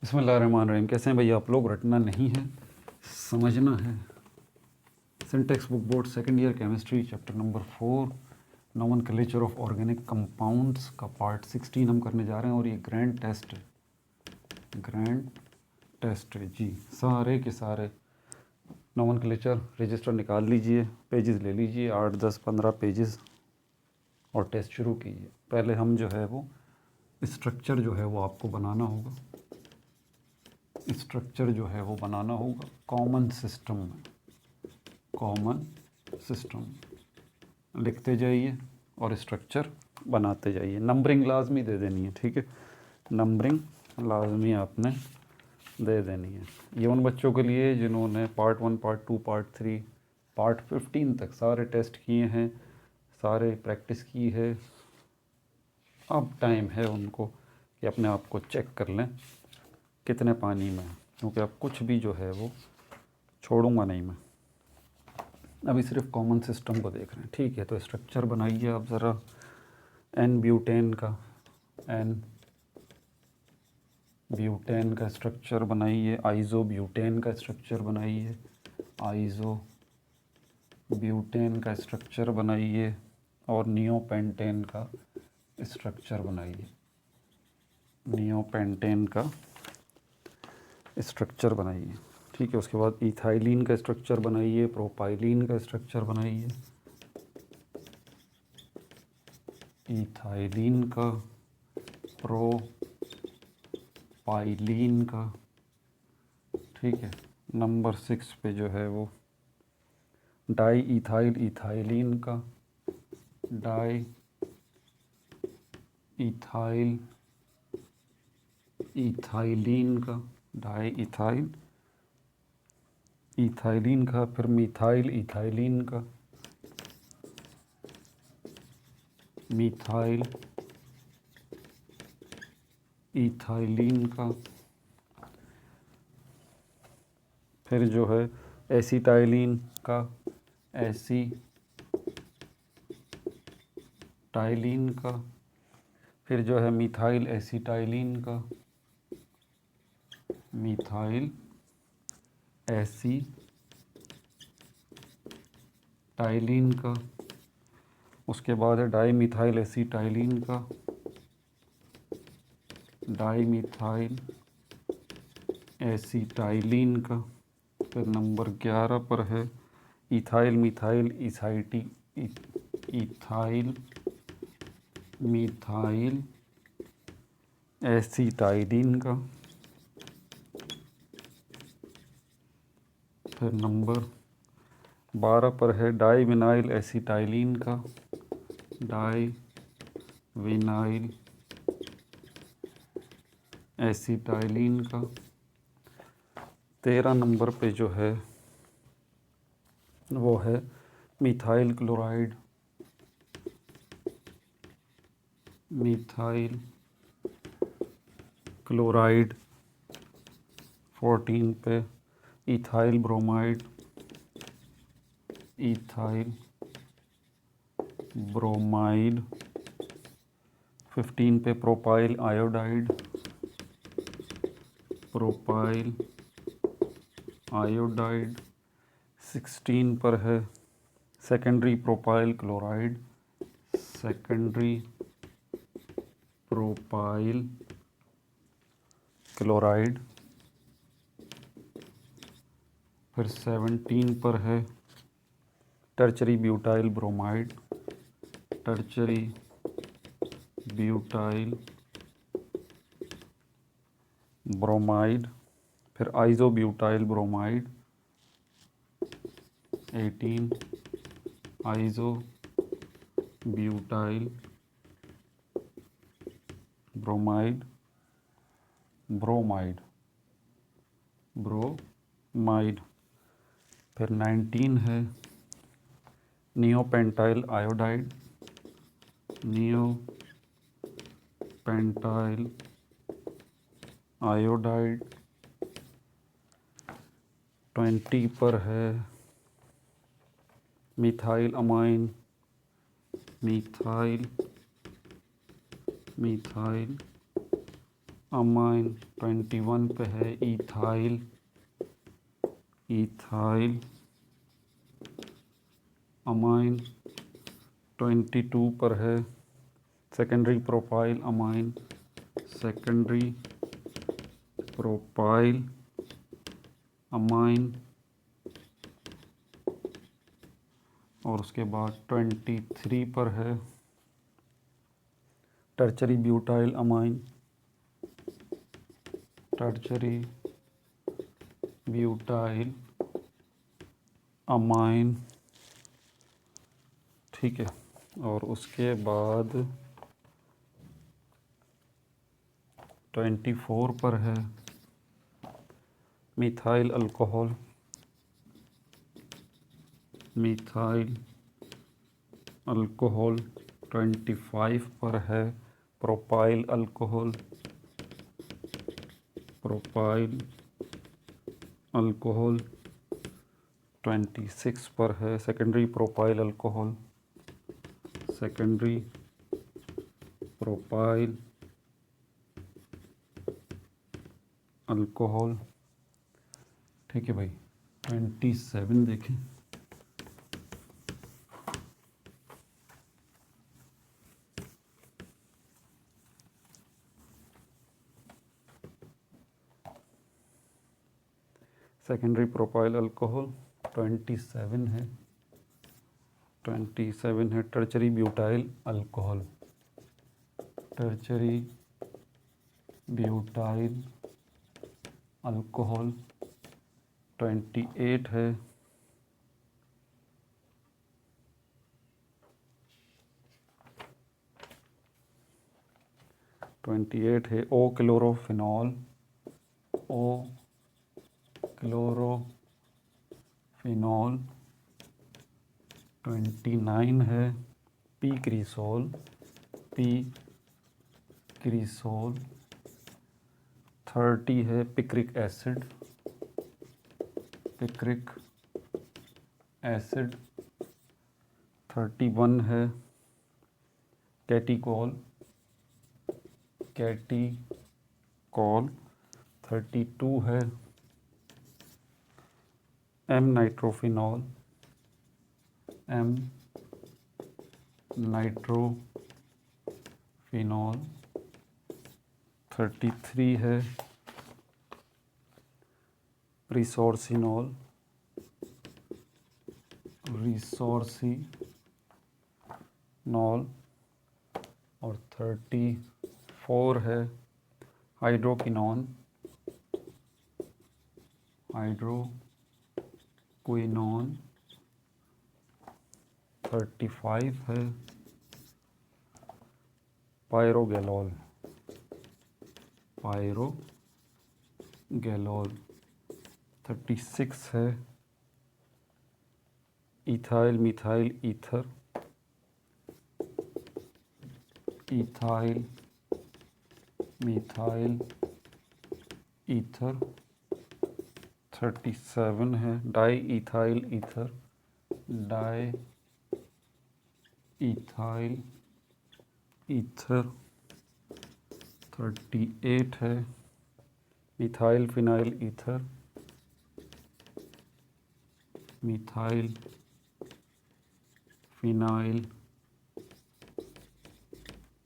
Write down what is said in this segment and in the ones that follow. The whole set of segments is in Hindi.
बिस्मिल्लाहिर्रहमानिर्रहीम। कैसे हैं भैया आप लोग? रटना नहीं है, समझना है। Syntax book board second year chemistry chapter number 4 nomenclature of organic compounds का पार्ट 16 हम करने जा रहे हैं। और ये ग्रैंड टेस्ट है जी। सारे के सारे नोमेनक्लेचर रजिस्टर निकाल लीजिए, पेजेस ले लीजिए, 8, 10, 15 पेजेस, और टेस्ट शुरू कीजिए। पहले हम जो है वो स्ट्रक्चर जो है वो आपको बनाना होगा। स्ट्रक्चर जो है वो बनाना होगा कॉमन सिस्टम में। कॉमन सिस्टम लिखते जाइए और स्ट्रक्चर बनाते जाइए। नंबरिंग लाजमी दे देनी है, ठीक है? नंबरिंग लाजमी आपने दे देनी है। ये उन बच्चों के लिए जिन्होंने पार्ट 1, पार्ट 2, पार्ट 3, पार्ट 15 तक सारे टेस्ट किए हैं, सारे प्रैक्टिस की है। अब टाइम है उनको कि अपने आप को चेक कर लें कितने पानी में, क्योंकि अब कुछ भी जो है वो छोड़ूंगा नहीं मैं। अभी सिर्फ कॉमन सिस्टम को देख रहे हैं, ठीक है? तो स्ट्रक्चर बनाइए आप ज़रा। एन ब्यूटेन का स्ट्रक्चर बनाइए। आइज़ो ब्यूटेन का स्ट्रक्चर बनाइए। आइज़ो ब्यूटेन का स्ट्रक्चर बनाइए। और नियोपेंटेन का स्ट्रक्चर बनाइए। नियोपेंटेन का स्ट्रक्चर बनाइए, ठीक है? उसके बाद इथाइलिन का स्ट्रक्चर बनाइए। प्रोपाइलिन का स्ट्रक्चर बनाइए। इथाइलिन का, प्रोपाइलिन का, ठीक है? नंबर 6 पे जो है वो डाई इथाइल इथाइलिन का, डाई इथाइल इथाइलिन का, डाई इथाइल इथाइलिन का, फिर मिथाइल इथाइलिन का, मिथाइल इथाइलिन का, फिर जो है एसिटाइलिन का, एसिटाइलिन का, फिर जो है मिथाइल एसिटाइलिन का, मिथाइल एसिटाइलिन का। उसके बाद है डाई मिथाइल एसिटाइलिन का, डाई मिथाइल एसिटाइलिन का। फिर नंबर 11 पर है ethyl methyl ethyl methyl acetylene का। फिर नंबर 12 पर है डाई विनाइल एसिटाइलिन का, डाई विनाइल एसिटाइलिन का। 13 नंबर पे जो है वो है मिथाइल क्लोराइड, मिथाइल क्लोराइड। 14 पे इथाइल ब्रोमाइड, इथाइल ब्रोमाइड। 15 पे प्रोपाइल आयोडाइड, प्रोपाइल आयोडाइड। 16 पर है secondary propyl chloride, secondary propyl chloride. फिर 17 पर है tertiary butyl bromide, tertiary butyl bromide. फिर iso butyl bromide. 18 iso butyl bromide, bromide. फिर 19 है नियोपेंटाइल आयोडाइड, नियोपेंटाइल आयोडाइड। 20 पर है मिथाइल अमाइन, मिथाइल अमाइन 21 पे है इथाइल अमाइन 22 पर है secondary propyl amine secondary propyl amine और उसके बाद 23 पर है tertiary butyl amine tertiary butyl amine, ठीक है। और उसके बाद 24 पर है मिथाइल अल्कोहल मिथाइल अल्कोहल 25 पर है प्रोपाइल अल्कोहल 26 पर है सेकेंडरी प्रोपाइल अल्कोहल, ठीक है भाई। 27 देखें, सेकेंडरी प्रोपाइल अल्कोहल 27 है टर्चरी ब्यूटाइल अल्कोहल 28 है ओ क्लोरोफिनॉल 29 है पी क्रिसोल 30 है पिक्रिक एसिड 31 है कैटिकॉल 32 है एम नाइट्रोफिनॉल 33 है रिसोर्सिनॉल और 34 है हाइड्रोक्विनोन 35 है पायरोगैलोल 36 है इथाइल मिथाइल ईथर 37 है डाई इथाइल ईथर 38 है मिथाइल फिनाइल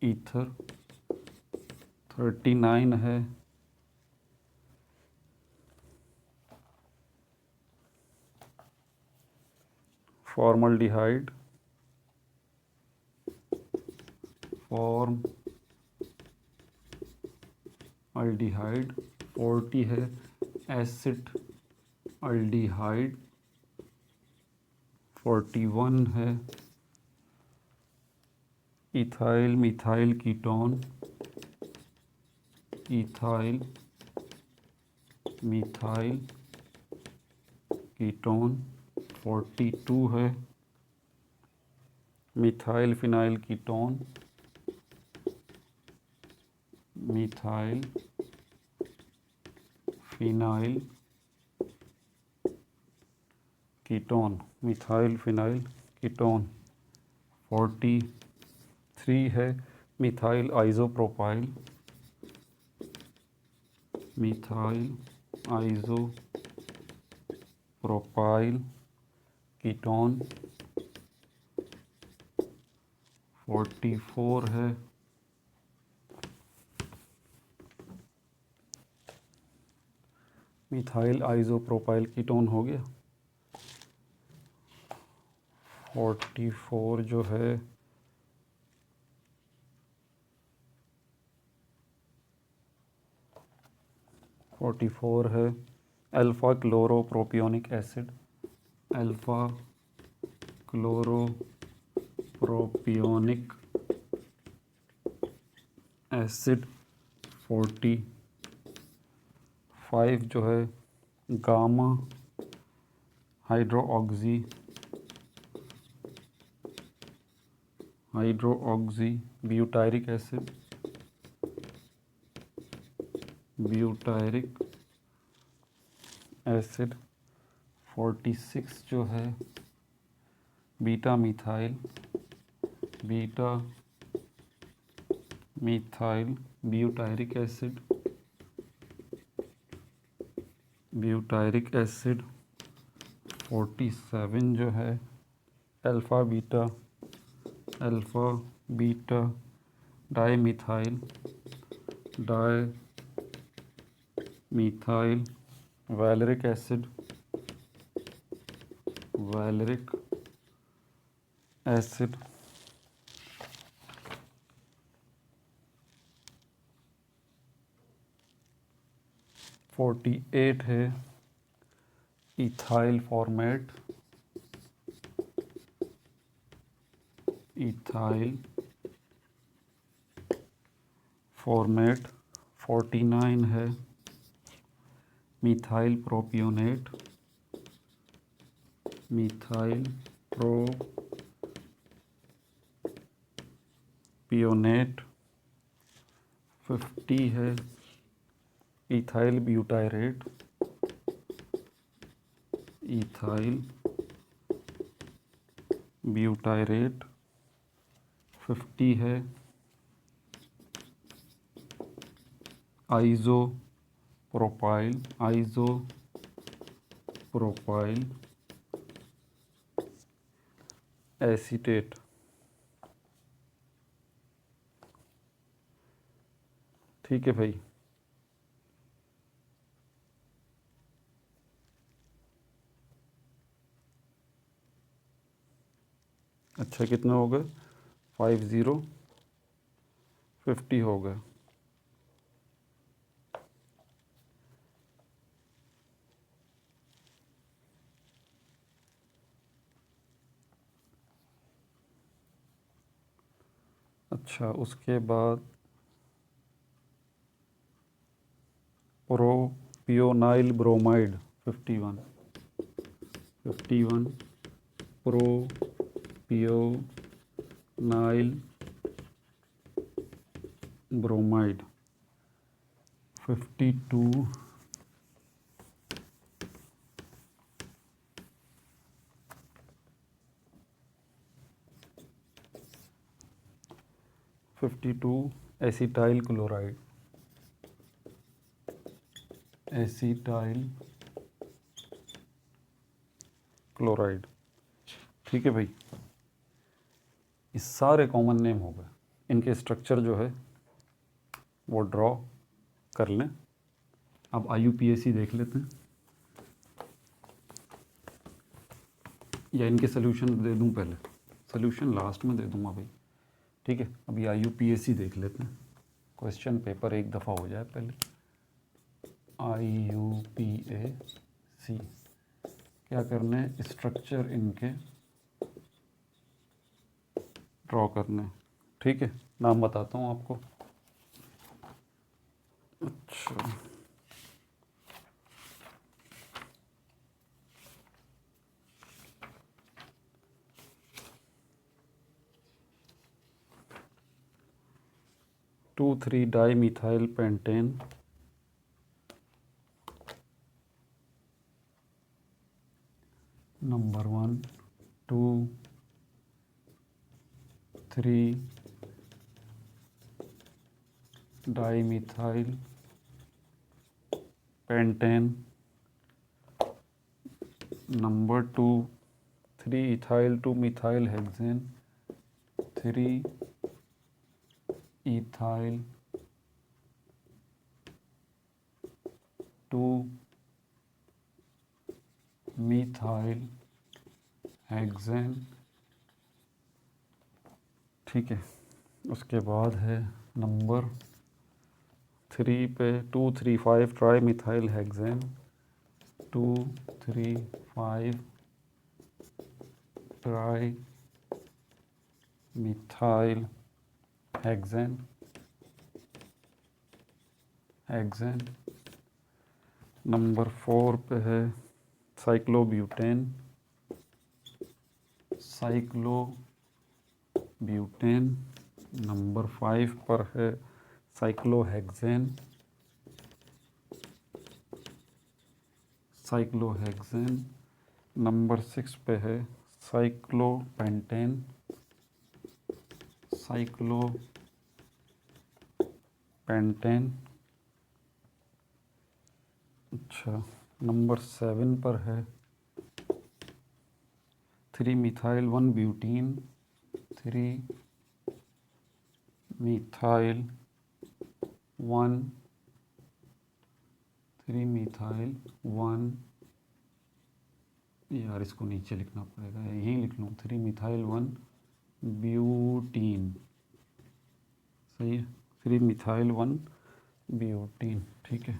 ईथर 39 है फॉर्मल्डिहाइड 40 है एसिड अल्डिहाइड 41 है इथाइल मिथाइल कीटोन 42 है मिथाइल फिनाइल कीटोन 43 है methyl isopropyl methyl iso propyl ketone 44 है। मिथाइल आइसोप्रोपाइल कीटोन हो गया। 44 जो है है अल्फा क्लोरोप्रोपियोनिक एसिड, अल्फा क्लोरोप्रोपियोनिक एसिड 45 जो है gamma hydroxy butyric acid, butyric acid 46 जो है बीटा मिथाइल ब्यूटायरिक एसिड 47 जो है अल्फ़ा बीटा डाईमिथाइल वैलेरिक एसिड 48 है इथाइल फॉर्मेट 49 है मिथाइल प्रोपियोनेट 50 है इथाइल ब्यूटायरेट 50 है आइसोप्रोपाइल एसीटेट। ठीक है भाई, अच्छा कितने हो गए 50 हो गए। अच्छा उसके बाद प्रोपियोनाइल ब्रोमाइड 51 प्रोपियोनाइल ब्रोमाइड 52 एसिटाइल क्लोराइड। ठीक है भाई, ये सारे कॉमन नेम हो गए, इनके स्ट्रक्चर जो है वो ड्रॉ कर लें। अब IUPAC देख लेते हैं, या इनके सोल्यूशन दे दूं पहले, सोल्यूशन लास्ट में दे दूंगा भाई। ठीक है, अभी IUPAC देख लेते हैं, क्वेश्चन पेपर एक दफ़ा हो जाए पहले। IUPAC क्या करना है, स्ट्रक्चर इनके ड्रॉ करने हैं। ठीक है, नाम बताता हूँ आपको। अच्छा 2,3 dimethyl pentane number 1 2 3 dimethyl pentane, number 2 3 ethyl 2 methyl hexane, 3 ethyl 2 methyl hexane, ठीक है। उसके बाद है नंबर 3 पे 2 3 5 tri methyl hexane, 2 3 5 tri methyl hexane, number 4 पे है साइक्लोब्यूटेन, नंबर 5 पर है साइक्लोहेक्सेन, नंबर 6 पे है साइक्लोपेंटेन, अच्छा। नंबर 7 पर है 3 मिथाइल 1 ब्यूटीन, 3 मिथाइल 1 यार इसको नीचे लिखना पड़ेगा, यहीं लिख लूँ, 3 मिथाइल 1 ब्यूटीन, सही है, 3 मिथाइल 1 ब्यूटीन, ठीक है।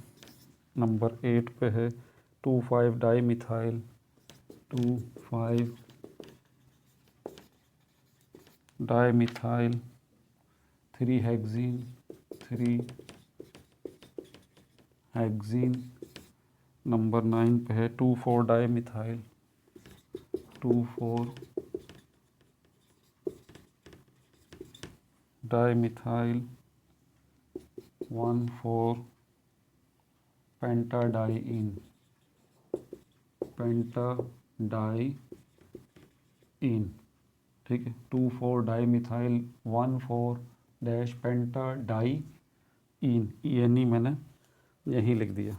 नंबर 8 पे है 2 5 di methyl, 2 5 di methyl, 3 hexene, number 9 पे है 2 4 डाई मिथाइल, 2 4 डाई मिथाइल, 1 4 पेंटाडाइइन, ठीक है। 2 4 डाई मिथाइल 1 4 डैश पेंटाडाइइन, यानी मैंने यहीं लिख दिया,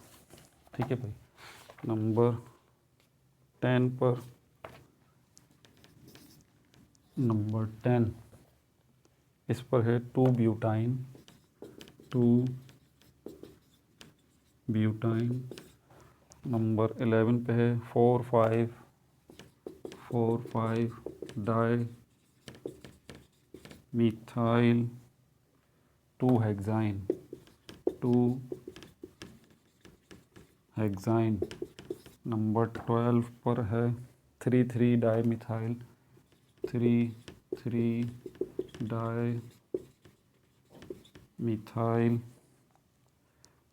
ठीक है भाई। नंबर 10 पर नंबर 10 इस पर है 2 ब्यूटाइन, नंबर 11 पे है 4 5 डाई मिथाइल 2 हेक्साइन, नंबर 12 पर है 3 3 डाई मिथाइल, 3 डाई मिथाइल,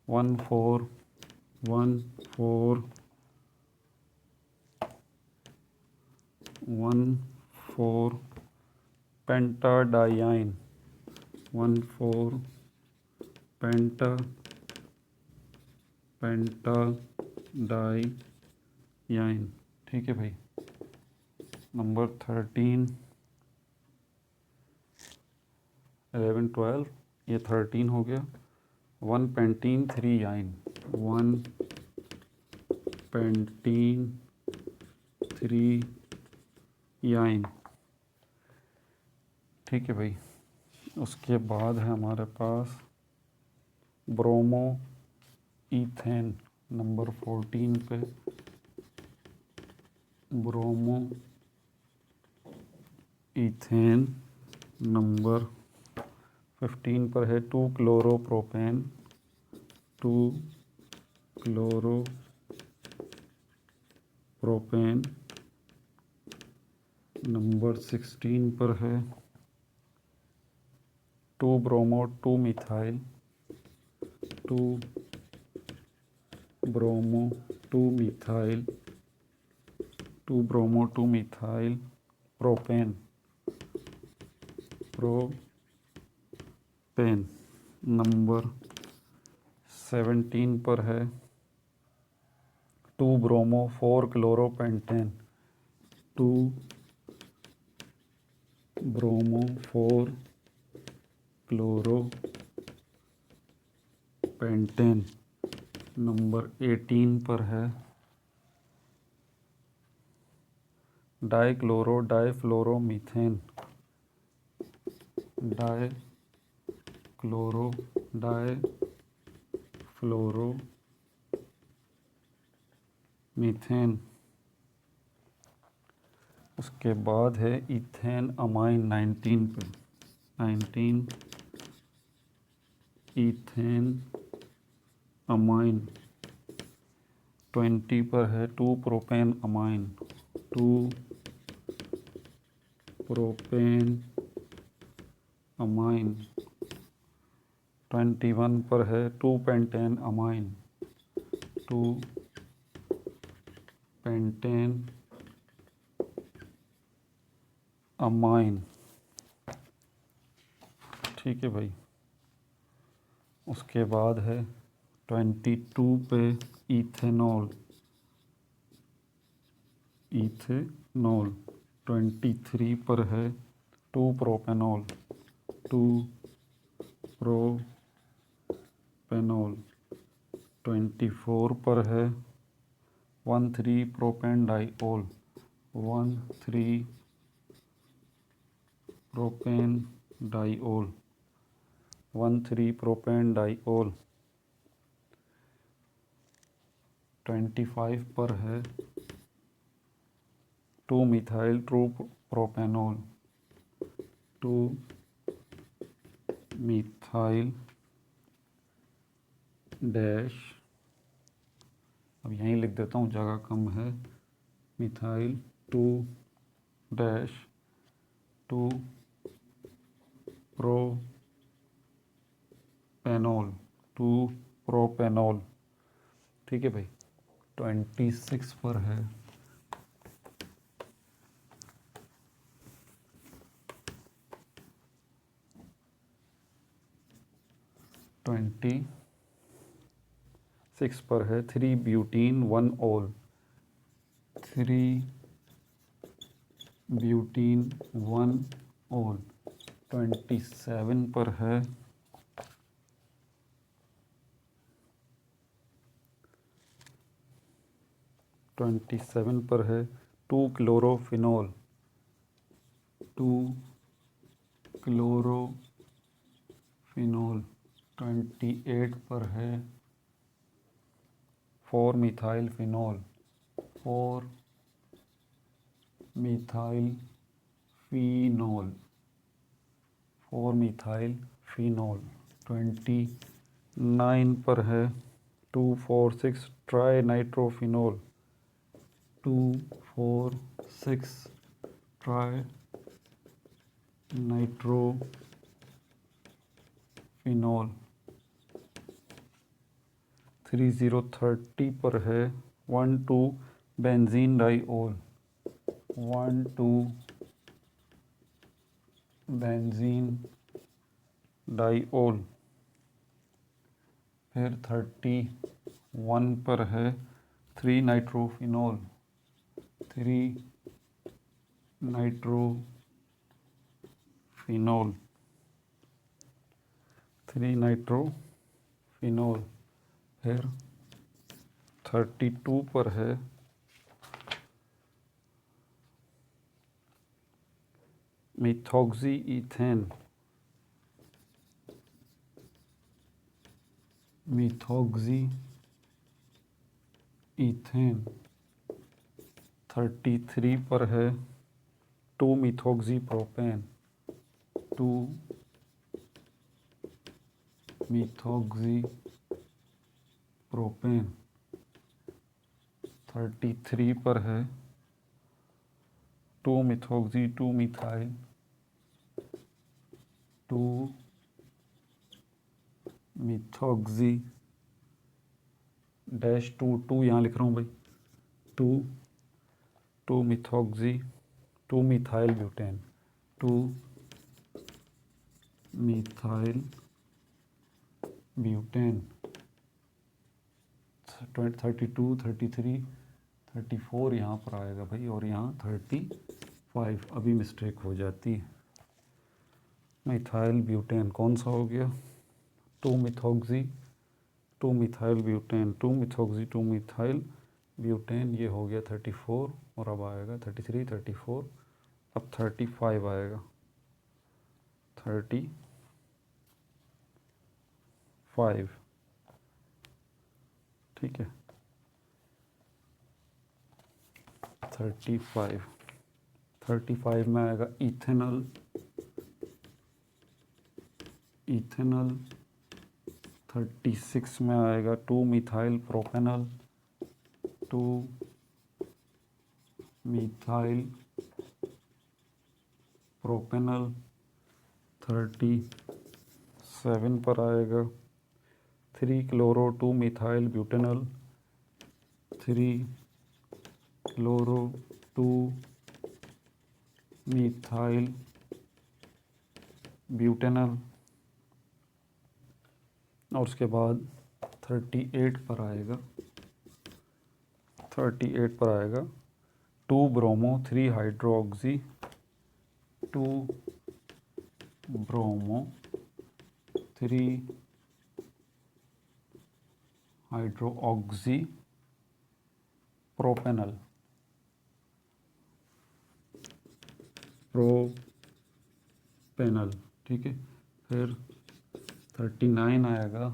1 4 पेंटाडाइइन, 1 4 पेंटाडाइइन, ठीक है भाई। नंबर 13 11 12 ये 13 हो गया, 1 पेंटीन 3 याइन, 1 पेंटीन 3 याइन, ठीक है भाई। उसके बाद है हमारे पास ब्रोमो ईथेन, नंबर 14 पे ब्रोमो ईथेन, नंबर 15 पर है 2 क्लोरोप्रोपेन, नंबर 16 पर है 2 bromo 2 methyl, 2 bromo 2 methyl propane, number 17 पर है 2 ब्रोमो 4 क्लोरोपेंटेन, 2 ब्रोमो 4 क्लोरोपेंटेन, नंबर 18 पर है डाइक्लोरो डाइफ्लोरोमीथेन, डाइक्लोरो डाइफ्लोरोमीथेन। उसके बाद है इथेन अमाइन 19 पे, 19 इथेन अमाइन। 20 पर है 2 प्रोपेन अमाइन, 2 प्रोपेन अमाइन। 21 पर है 2 पेंटेन अमाइन, 2 पेंटेन अमाइन। ठीक है भाई। उसके बाद है 22 पे इथेनॉल, इथेनॉल। 23 पर है 2 प्रोपेनॉल, 2 प्रोपेनॉल। 24 पर है 13 propane diol, 13 propane diol, 13 propane diol. 25 पर है 2 methyl true propanol, 2 methyl dash, अब यहीं लिख देता हूँ जगह कम है, मिथाइल 2 डैश 2 प्रोपेनॉल, 2 प्रोपेनॉल। ठीक है भाई। 26 पर है 26 पर है 3 ब्यूटीन 1 ओल, 3 ब्यूटीन 1 ओल। 27 पर है 27 पर है 2 क्लोरोफिनॉल, 2 क्लोरोफिनॉल। 28 पर है 4 methyl phenol, 4 methyl phenol, 4 methyl phenol. 29 पर है 2,4,6 ट्राई नाइट्रोफिनॉल, 2,4,6 ट्राई नाइट्रोफिनॉल। 30 पर है 1,2 बेंजीन डाइओल, 1,2 बेंजीन डाइओल। फिर 31 पर है 3 नाइट्रोफिनॉल, 3 नाइट्रोफिनॉल, 3 नाइट्रोफिनॉल। फिर 32 पर है मिथॉक्सी इथेन, मिथॉक्सी इथेन। 33 पर है 2 मिथॉक्सी प्रोपेन, 2 मिथॉक्सी प्रोपेन। 33 पर है 2 मिथॉक्सी 2 मिथाइल, 2 मिथॉक्सी डैश 2 यहाँ लिख रहा हूँ भाई, 2 methoxy 2 methyl butane, 2 methyl butane. 32 33 34 यहाँ पर आएगा भाई, और यहाँ 35 अभी मिस्टेक हो जाती है। मिथाइल ब्यूटेन कौन सा हो गया, 2 methoxy 2 methyl butane, 2 methoxy 2 methyl butane, ये हो गया 34 और अब आएगा 33, 34, अब 35 आएगा, 35, ठीक है, 35 में आएगा इथेनॉल, इथेनॉल 36 में आएगा 2 मिथाइल प्रोपेनॉल, 2 मिथाइल प्रोपेनॉल, 37 पर आएगा 3 chloro 2 methyl butanol, 3 chloro 2 methyl butanol, और उसके बाद 38 पर आएगा, 38 पर आएगा 2 bromo 3 hydroxy, 2 bromo 3 hydroxy propanol, propanol, ठीक है। फिर 39 आएगा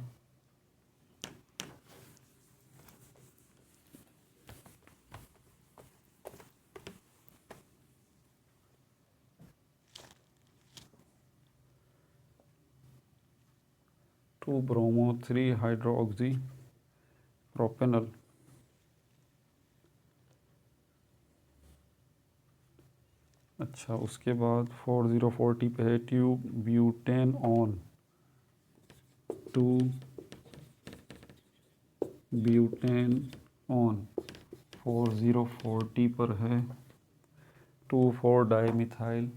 2 ब्रोमो 3 हाइड्रोक्सी प्रोपेनॉल, अच्छा उसके बाद 4040 पे है tube butane on, 2 butane on 4040 पर है 2,4 dimethyl,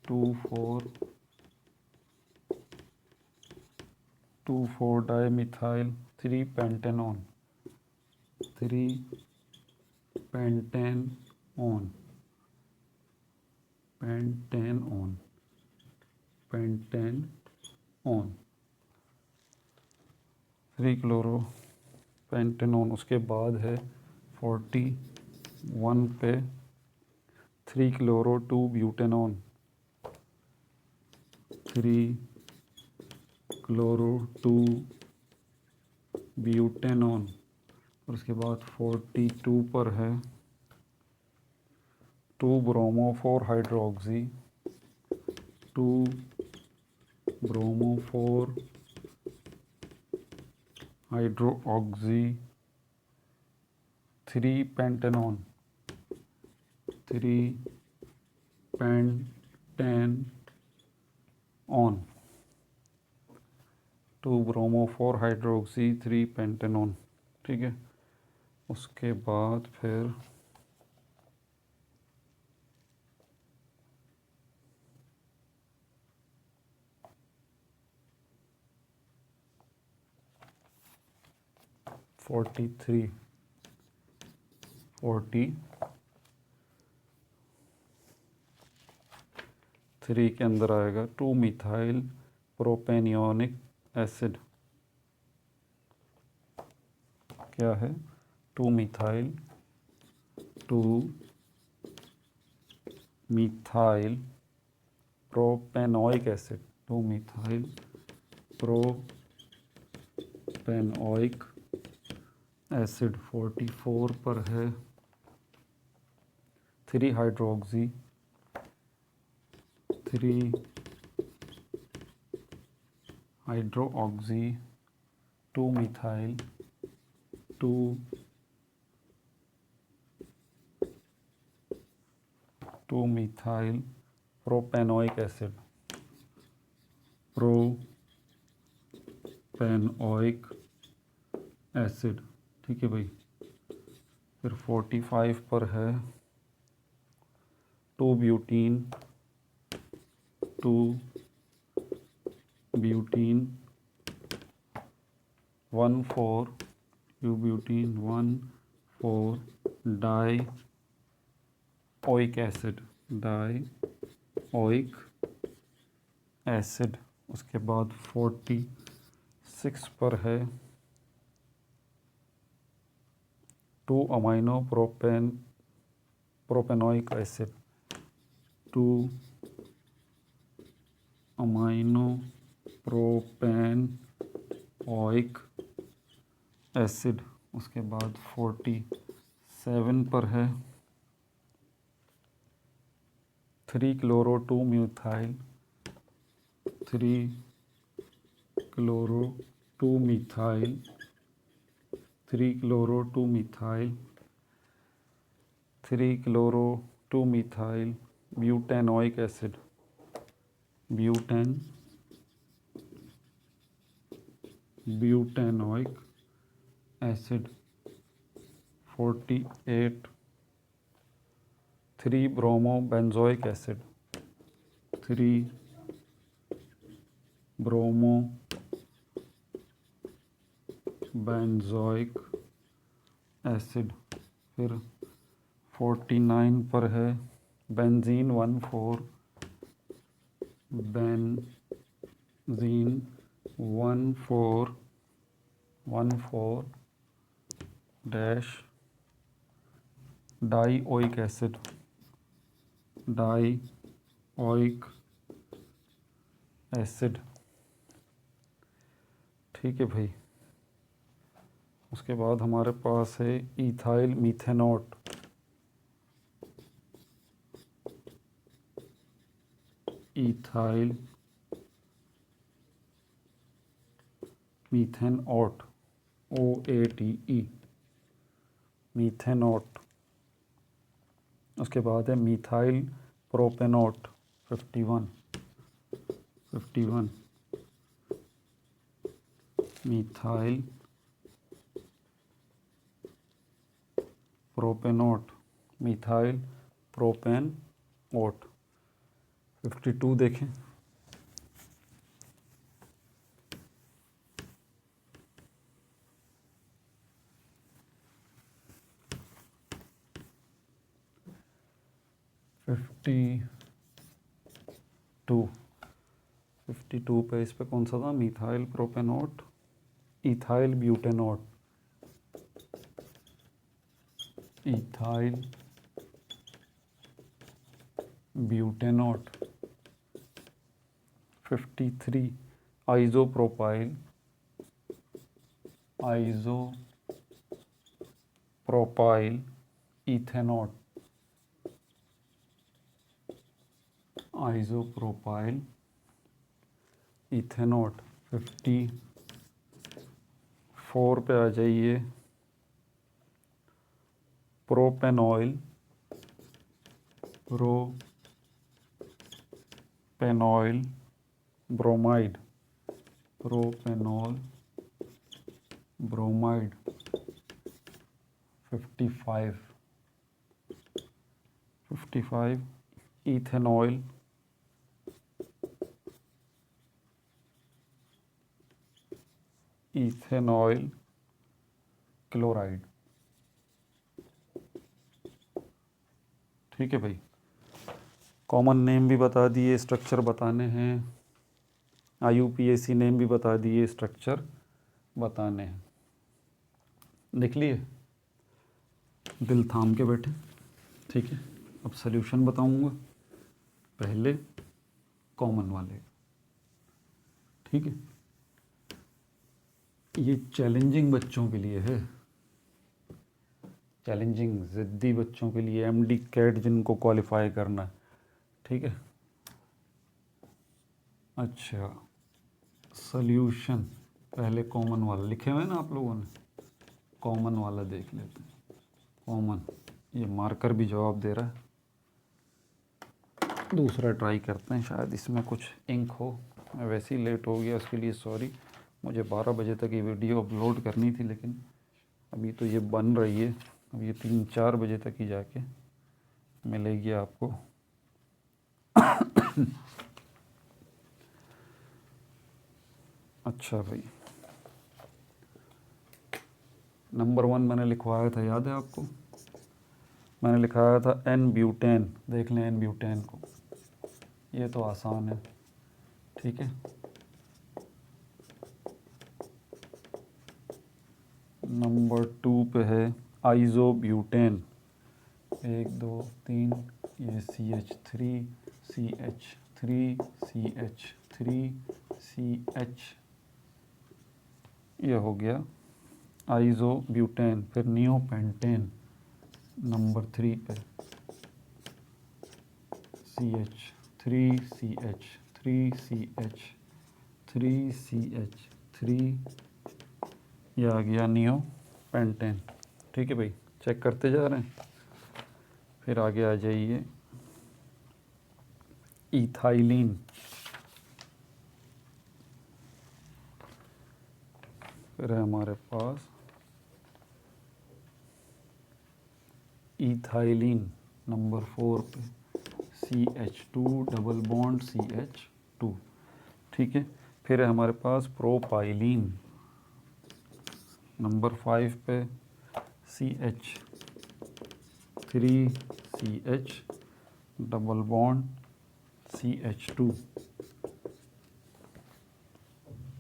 2,4 dimethyl 3 pentanone, 3 pentanone, pentanone, pentanone 3 chloro pentanone. उसके बाद है 41 पे 3 क्लोरो 2 ब्यूटेनॉन, 3 क्लोरो 2 ब्यूटेनॉन, और उसके बाद 42 पर है 2 bromo 4 hydroxy, 2 bromo 4 hydroxy 3 pentanone, 3 pentanone, 2 bromo 4 hydroxy 3 pentanone, ठीक है। उसके बाद फिर 43 के अंदर आएगा 2 मिथाइल प्रोपेनियोनिक एसिड, क्या है 2 methyl propanoic acid, 2 methyl propanoic acid 44 पर है 3 hydroxy, 3 hydroxy 2 methyl 2 methyl propanoic acid, propanoic acid, ठीक है भाई। फिर 45 पर है 2 ब्यूटीन 1,4 2 ब्यूटीन 1,4 डाईओइक एसिड, उसके बाद 46 पर है 2 amino propanoic acid, 2 amino propanoic acid. उसके बाद 47 पर है 3 chloro 2 म्यूथाइल, 3 chloro 2 methyl, 3 chloro 2 methyl, 3 chloro 2 methyl butanoic acid, butanoic acid 48, 3 bromo benzoic acid, 3 bromo benzoic acid. फिर 49 पर है benzene 14, benzene 14 dash dioic acid, dioic acid. ठीक है भाई। उसके बाद हमारे पास है इथाइल मीथेनॉट, इथाइल मीथेनॉट OATE, मीथेनॉट। उसके बाद है मिथाइल प्रोपेनॉट 51, मिथाइल प्रोपेनॉट, मिथाइल प्रोपेनॉट 52 देखें। फिफ्टी टू पे इस पे कौन सा था? Methyl propanoate, ethyl butanoate, ethyl butanoate. 53 isopropyl, isopropyl ethanoate, isopropyl ethanoate. 54 पे आ जाइए propanoyl, propanoyl bromide, propanol bromide 55 ethanoyl, ethanoyl chloride. ठीक है भाई। कॉमन नेम भी बता दिए, स्ट्रक्चर बताने हैं। IUPAC नेम भी बता दिए, स्ट्रक्चर बताने हैं। लिख लिए? दिल थाम के बैठे। ठीक है। अब सॉल्यूशन बताऊंगा, पहले कॉमन वाले। ठीक है। ये चैलेंजिंग बच्चों के लिए है, चैलेंजिंग ज़िद्दी बच्चों के लिए, MD कैट जिनको क्वालिफाई करना है। ठीक है। अच्छा, सॉल्यूशन पहले कॉमन वाला लिखे हुए हैं ना आप लोगों ने, कॉमन वाला देख लेते हैं। कॉमन, ये मार्कर भी जवाब दे रहा है। दूसरा ट्राई करते हैं, शायद इसमें कुछ इंक हो। मैं वैसे ही लेट हो गया, उसके लिए सॉरी। मुझे 12 बजे तक ये वीडियो अपलोड करनी थी, लेकिन अभी तो ये बन रही है। अब ये 3-4 बजे तक ही जाके मिलेगी आपको। अच्छा भाई, नंबर 1 मैंने लिखवाया था, याद है आपको? मैंने लिखाया था N ब्यूटेन। देख लें N ब्यूटेन को, ये तो आसान है। ठीक है। नंबर 2 पे है आइजोब्यूटेन, 1 2 3, ये CH3 CH3 CH3 CH, ये हो गया आइजोब्यूटेन। फिर नियोपेंटेन नंबर 3 पे, CH3 CH3 CH3 CH3, ये आ गया नियोपेंटेन। ठीक है भाई, चेक करते जा रहे हैं। फिर आगे आ जाइए, इथाइलिन, फिर है हमारे पास इथाइलिन नंबर 4 पे, CH2 डबल बॉन्ड CH2। ठीक है, फिर है हमारे पास प्रोपाइलिन नंबर 5 पे, CH3 CH double bond CH2।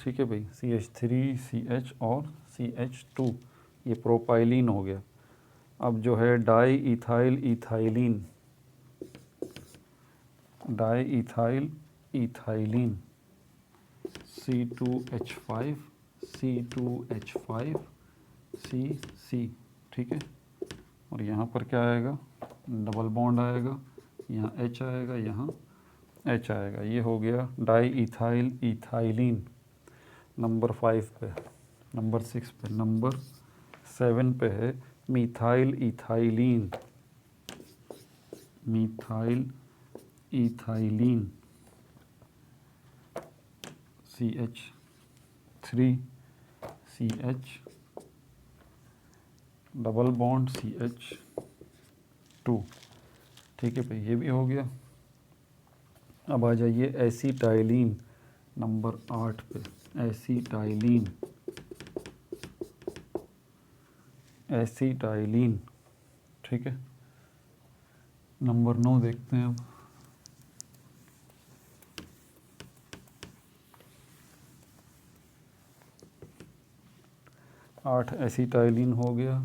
ठीक है भाई, CH3 CH और CH2, ये प्रोपाइलिन हो गया। अब जो है di ethyl ethylene, di ethyl ethylene, C2H5 C2H5 CC। ठीक है, और यहाँ पर क्या आएगा, डबल बॉन्ड आएगा, यहाँ H आएगा, यहाँ H आएगा। ये हो गया डाई इथाइल इथाइलिन नंबर 5 पे। नंबर 6 पे, नंबर 7 पे है methyl ethylene, methyl ethylene, CH3 CH double bond CH2। ठीक है भाई, ये भी हो गया। अब आ जाइए एसिटाइलिन नंबर 8 पे, एसिटाइलिन, एसिटाइलिन। ठीक है, नंबर 9 देखते हैं अब। आठ एसिटाइलिन हो गया।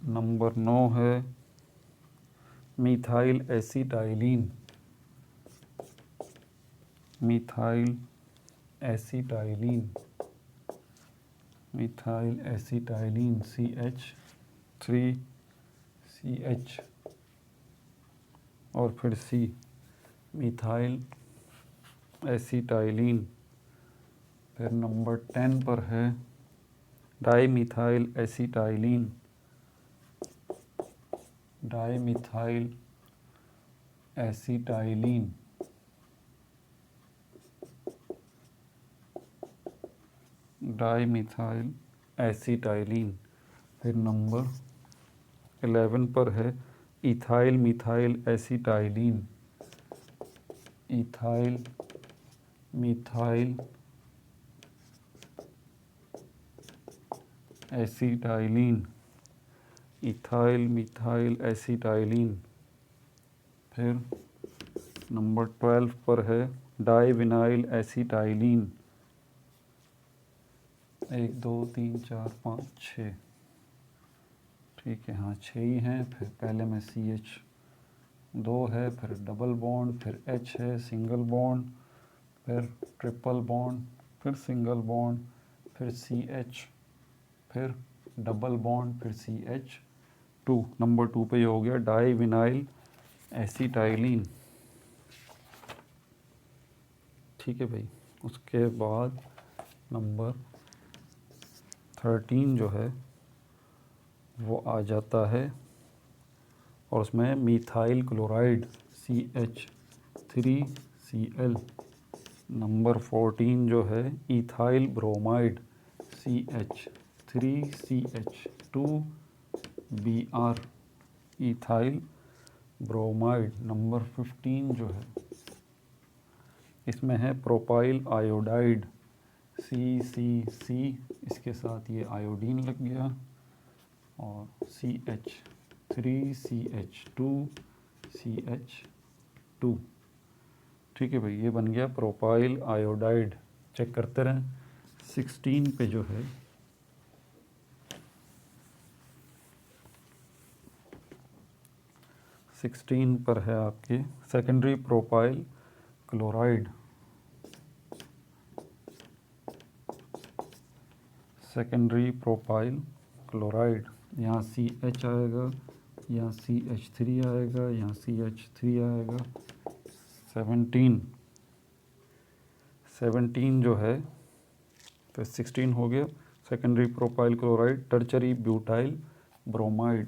नंबर 9 है methyl acetylene, methyl acetylene, methyl acetylene, CH3 CH और फिर C, मिथाइल एसिटाइलिन। फिर नंबर 10 पर है di methyl acetylene, di methyl acetylene, di methyl acetylene. फिर नंबर 11 पर है ethyl methyl acetylene, ethyl methyl acetylene, ethyl methyl acetylene. फिर नंबर 12 पर है डाई विनाइल एसिटाइलिन, 1 2 3 4 5 6। ठीक है, हाँ 6 ही हैं। फिर पहले में CH2 है, फिर डबल बॉन्ड, फिर H है, सिंगल बॉन्ड, फिर ट्रिपल बॉन्ड, फिर सिंगल बॉन्ड, फिर CH, फिर डबल बॉन्ड, फिर CH2। नंबर 2 पे ये हो गया डाई विनाइल एसिटाइलिन। ठीक है भाई, उसके बाद नंबर 13 जो है वो आ जाता है, और उसमें मिथाइल क्लोराइड CH3Cl। नंबर 14 जो है ethyl bromide CH3CH2Br, ethyl bromide. Number 15 जो है इसमें है प्रोपाइल आयोडाइड CCC, इसके साथ ये आयोडीन लग गया, और CH3CH2CH2। ठीक है भाई, ये बन गया प्रोपाइल आयोडाइड। चेक करते रहें। 16 पे जो है 16 पर है आपके secondary propyl chloride, secondary propyl chloride, यहाँ CH आएगा, यहाँ CH3 आएगा, यहाँ CH3 आएगा। 17 जो है तो 16 हो गया secondary propyl chloride, tertiary butyl bromide,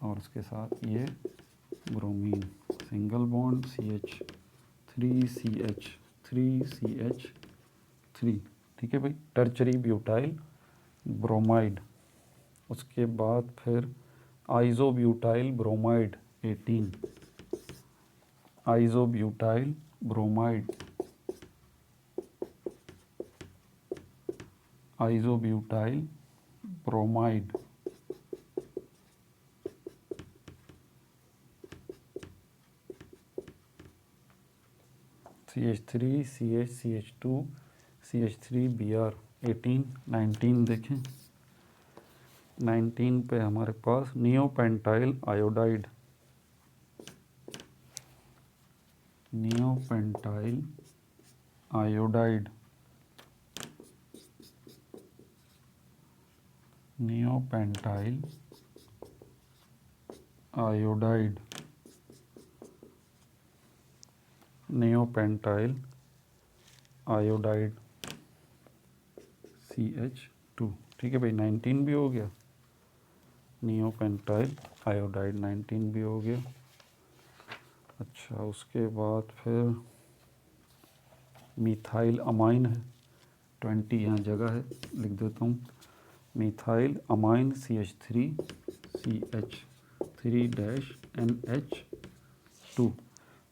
और उसके साथ ये ब्रोमीन, सिंगल बॉन्ड CH3CH3CH3, ठीक है भाई, टर्चरी ब्यूटाइल ब्रोमाइड। उसके बाद फिर isobutyl bromide 18, isobutyl bromide, isobutyl bromide, CH3CH2 CH3Br 18। 19 देखें, 19 पे हमारे पास neopentyl iodide, neopentyl iodide, neopentyl iodide, neopentyl iodide CH2, ठीक है भाई। 19 भी हो गया, नियोपेंटाइल आयोडाइड 19 भी हो गया। अच्छा, उसके बाद फिर मीथाइल अमाइन है, 20 यहाँ जगह है, लिख देता हूँ। Methyl amine CH3CH3-NH2।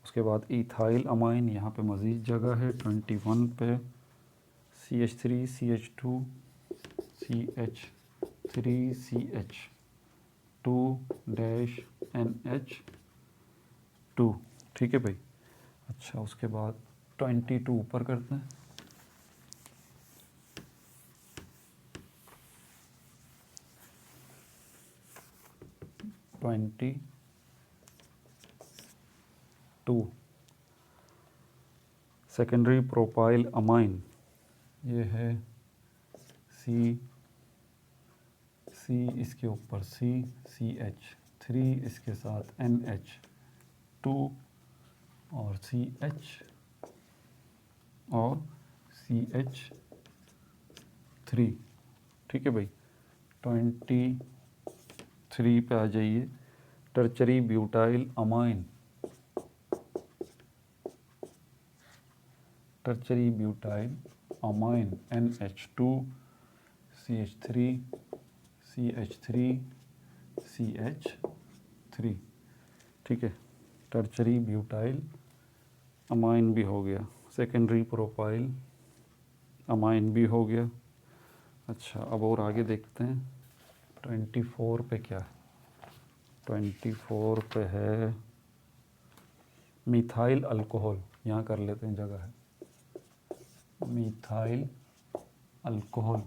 उसके बाद इथाइल अमाइन, यहाँ पे मज़ीद जगह है 21 पे, CH3CH2CH2-NH2, ठीक है भाई। अच्छा, उसके बाद 22 ऊपर करते हैं। 22 सेकेंडरी प्रोपाइल अमाइन, ये है C इसके ऊपर CH3 इसके साथ NH2 और CH और CH3, ठीक है भाई। 23 पे आ जाइए, tertiary butyl amine, tertiary butyl amine NH2 CH3 CH3 CH3, ठीक है। टर्चरी ब्यूटाइल अमाइन भी हो गया, सेकेंडरी प्रोपाइल अमाइन भी हो गया। अच्छा, अब और आगे देखते हैं 24 पे क्या है। 24 पे है मिथाइल अल्कोहल, यहाँ कर लेते हैं, जगह है। मिथाइल अल्कोहल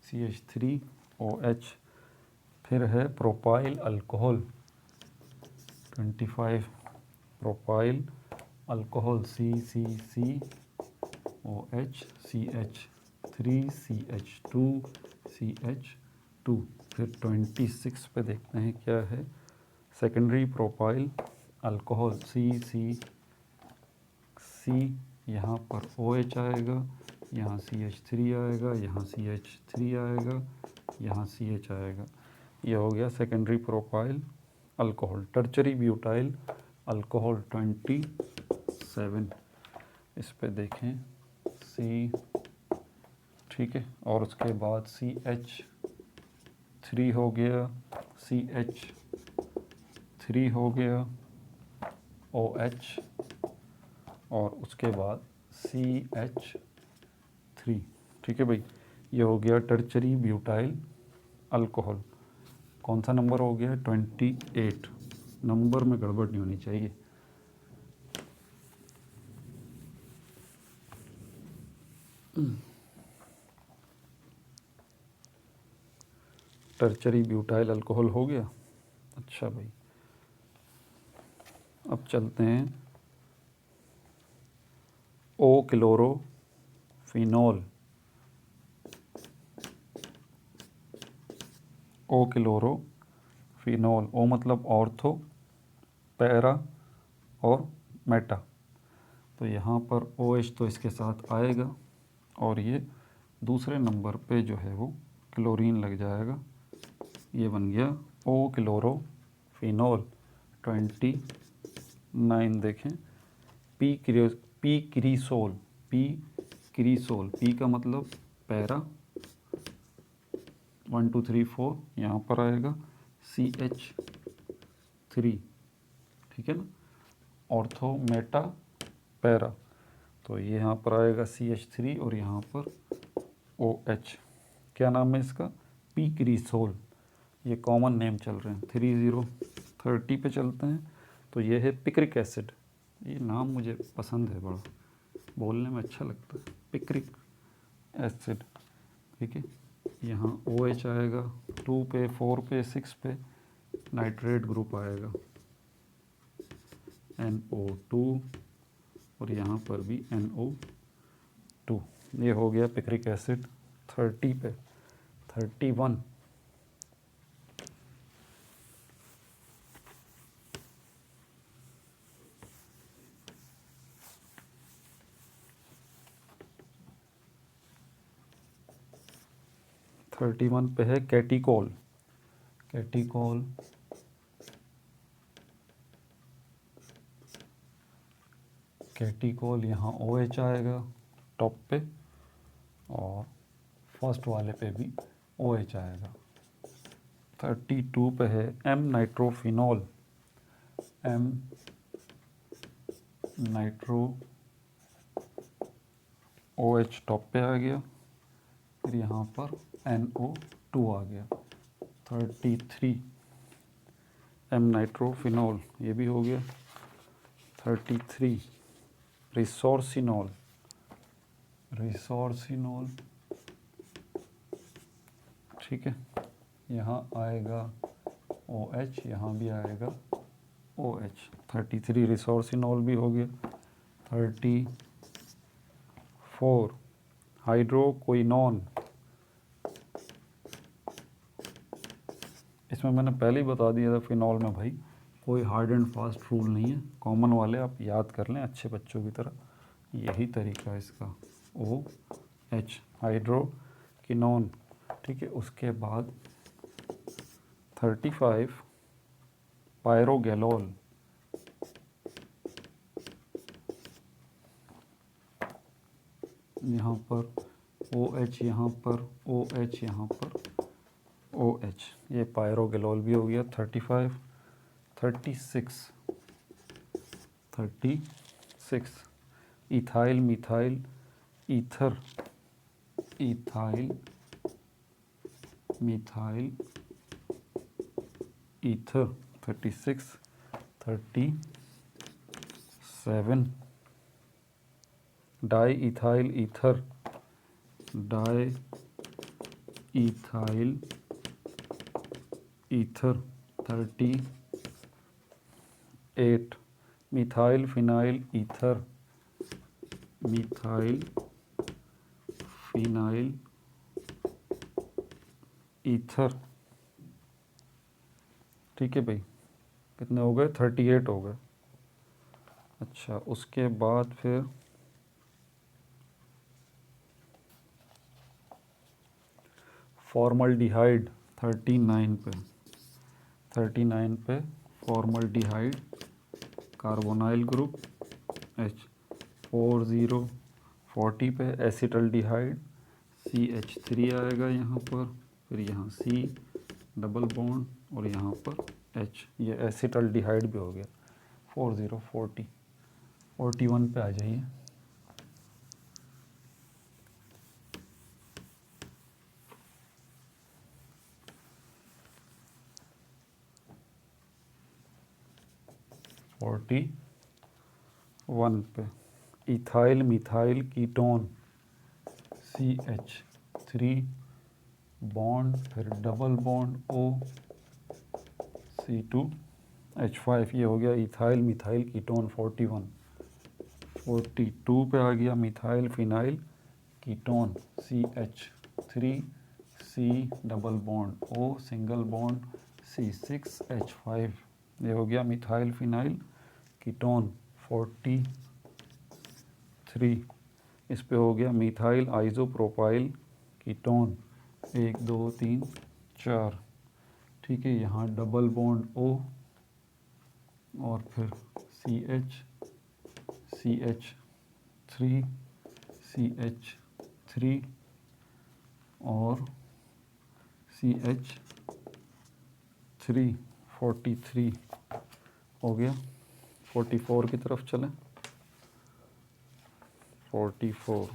CH3OH, फिर है propyl alcohol 25, propyl alcohol CCCOH CH3CH2CH2। फिर 26 पे देखते हैं क्या है, सेकेंडरी प्रोपाइल अल्कोहल CCC, यहाँ पर OH आएगा, यहाँ CH3 आएगा, यहाँ CH3 आएगा, यहाँ CH आएगा। ये हो गया secondary propyl alcohol. Tertiary butyl alcohol 27, इस पे देखें C, ठीक है। और उसके बाद CH3 हो गया, CH3 हो गया, OH, और उसके बाद CH3, ठीक है भाई। ये हो गया टर्चरी ब्यूटाइल अल्कोहल। कौन सा नंबर हो गया? 28। नंबर में गड़बड़ नहीं होनी चाहिए। टर्चरी ब्यूटाइल अल्कोहल हो गया। अच्छा भाई, अब चलते हैं ओ क्लोरोफिनॉल। ओ क्लोरोफिनॉल, ओ मतलब ऑर्थो, पैरा और मेटा। तो यहाँ पर OH तो इसके साथ आएगा और ये दूसरे नंबर पे जो है वो क्लोरीन लग जाएगा। ये बन गया ओ क्लोरोफिनॉल 29। देखें पी क्रीसोल, पी का मतलब पैरा 1 2 3 4, यहाँ पर आएगा CH3, ठीक है ना, ऑर्थो मेटा पैरा। तो ये यहाँ पर आएगा CH3 और यहाँ पर OH। क्या नाम है इसका? पी क्रीसोल। ये कॉमन नेम चल रहे हैं। 30 पे चलते हैं। तो ये है पिक्रिक एसिड। ये नाम मुझे पसंद है, बड़ा बोलने में अच्छा लगता है, पिक्रिक एसिड। ठीक है, यहाँ OH आएगा 2 पे, 4 पे, 6 पे नाइट्रेट ग्रुप आएगा NO2 और यहाँ पर भी NO2। ये हो गया पिक्रिक एसिड 30 पे। 31 पे है कैटिकोल। कैटिकोल यहाँ OH आएगा टॉप पे और फर्स्ट वाले पे भी OH आएगा। 32 पे है M nitrophenol. M nitro OH top पे आ गया, फिर यहाँ पर NO2 आ गया। 33 M नाइट्रोफिनॉल, ये भी हो गया। 33 रिसोर्सिनॉल। ठीक है, यहाँ आएगा OH, यहाँ भी आएगा OH। 33 रिसोर्सिनॉल भी हो गया। 34 हाइड्रोक्विनोन। इसमें मैंने पहले ही बता दिया था, फिनॉल में भाई कोई हार्ड एंड फास्ट रूल नहीं है, कॉमन वाले आप याद कर लें अच्छे बच्चों की तरह, यही तरीका है इसका। OH hydroquinone. ठीक है, उसके बाद 35 पायरोगैलोल। यहाँ पर OH, यहाँ पर OH, यहाँ पर OH, ये पायरोगैलोल भी हो गया। 35 36 ethyl methyl ether. Ethyl methyl ether 36। 37 di ethyl ether. Di ethyl ether 38 methyl phenyl ether. Methyl phenyl ether. ठीक है भाई, कितने हो गए? 38 हो गए। अच्छा, उसके बाद फिर फॉर्मल्डिहाइड 39 पे फॉर्मल्डिहाइड कार्बोनाइल ग्रुप H40। 40 पे एसिटल्डिहाइड CH3 आएगा यहाँ पर, फिर यहाँ C डबल बॉन्ड और यहाँ पर H, ये एसिटल्डिहाइड भी हो गया। 41 पे आ जाइए। फोर्टी 1 पे ethyl methyl ketone CH3 bond, फिर डबल बॉन्ड O C2H5, ये हो गया इथाइल मिथाइल कीटोन 41। 42 पे आ गया methyl phenyl ketone CH3 C double bond O single bond C6H5, ये हो गया मिथाइल फिनाइल कीटोन 43। इस पे हो गया मिथाइल आइसोप्रोपाइल कीटोन 1 2 3 4। ठीक है, यहाँ डबल बॉन्ड O और फिर CH3 CH3 और CH3 43 हो गया। 44 की तरफ चलें। 44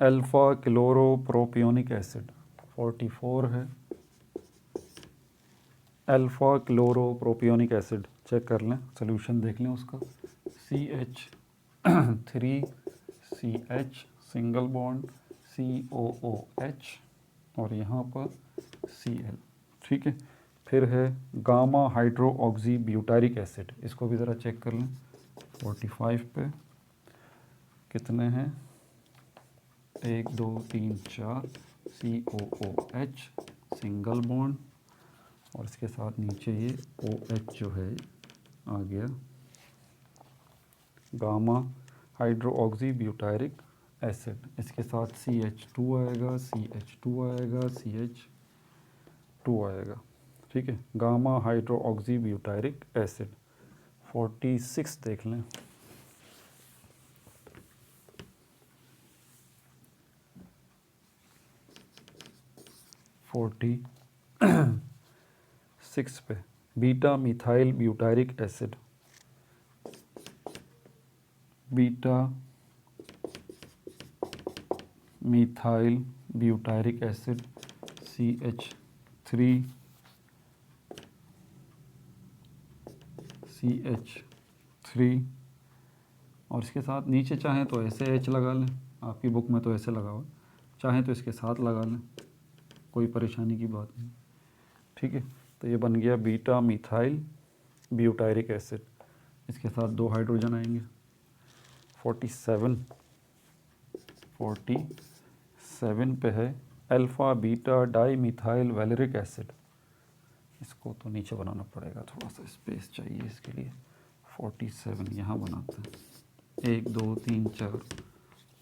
अल्फा क्लोरोप्रोपियोनिक एसिड 44 है। अल्फा क्लोरोप्रोपियोनिक एसिड चेक कर लें, सोल्यूशन देख लें उसका। CH3CH सिंगल बॉन्ड COOH और यहाँ पर Cl। ठीक है, फिर है gamma hydro oxy butyric acid, इसको भी ज़रा चेक कर लें। 45 पे कितने हैं, 1 2 3 4 COOH सिंगल बॉन्ड और इसके साथ नीचे ये OH जो है आ गया, gamma hydro oxy butyric acid. इसके साथ CH2 आएगा, CH2 आएगा, CH2 आएगा। ठीक है, gamma hydro oxy butyric acid. 46 देख लें। 46 पे beta methyl butyric acid, beta methyl butyric acid CH3 और इसके साथ नीचे चाहें तो ऐसे H लगा लें, आपकी बुक में तो ऐसे लगा हुआ, चाहें तो इसके साथ लगा लें, कोई परेशानी की बात नहीं। ठीक है, तो ये बन गया बीटा मिथाइल ब्यूटारिक एसिड, इसके साथ 2 हाइड्रोजन आएंगे। 47 पे है alpha beta di methyl valeric acid, इसको तो नीचे बनाना पड़ेगा, थोड़ा सा स्पेस चाहिए इसके लिए। 47 यहाँ बनाते हैं, 1 2 3 4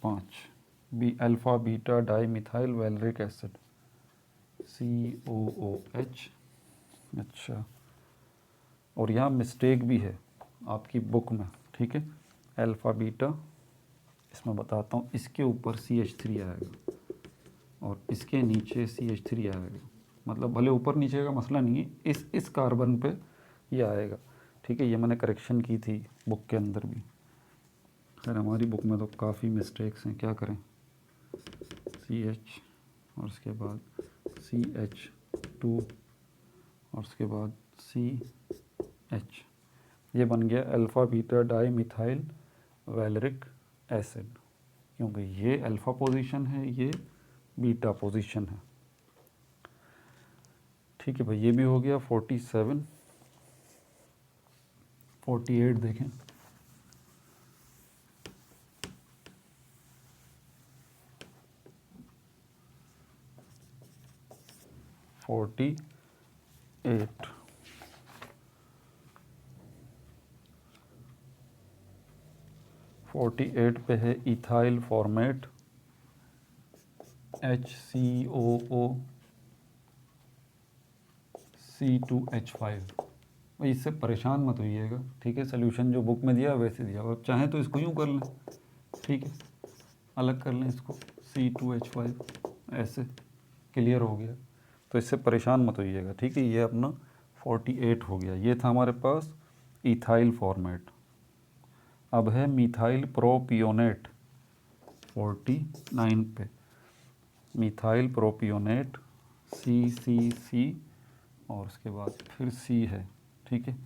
5 alpha beta di methyl valeric acid COOH। अच्छा, और यहाँ मिस्टेक भी है आपकी बुक में। ठीक है, अल्फ़ा बीटा, इसमें बताता हूँ, इसके ऊपर CH3 आएगा और इसके नीचे CH3 आएगा, मतलब भले ऊपर नीचे का मसला नहीं है, इस कार्बन पे ये आएगा। ठीक है, ये मैंने करेक्शन की थी बुक के अंदर भी। खैर हमारी बुक में तो काफ़ी मिस्टेक्स हैं, क्या करें। CH और उसके बाद CH2 और उसके बाद CH, ये बन गया alpha beta di methyl valeric acid, क्योंकि ये अल्फ़ा पोजीशन है, ये बीटा पोजीशन है। ठीक है भाई, ये भी हो गया 47। 48 देखें। 48 पे है इथाइल फॉर्मेट HCOO C2H5। भाई इससे परेशान मत होइएगा, ठीक है, सोल्यूशन जो बुक में दिया वैसे दिया, आप चाहें तो इसको यूँ कर लें, ठीक है, अलग कर लें इसको, C2H5 ऐसे, क्लियर हो गया। तो इससे परेशान मत होइएगा, ठीक है। ये अपना 48 हो गया, ये था हमारे पास इथाइल फॉर्मेट। अब है मिथाइल प्रोपियोनेट 49 पे, मिथाइल प्रोपियोनेट CCC और उसके बाद फिर C है, ठीक है।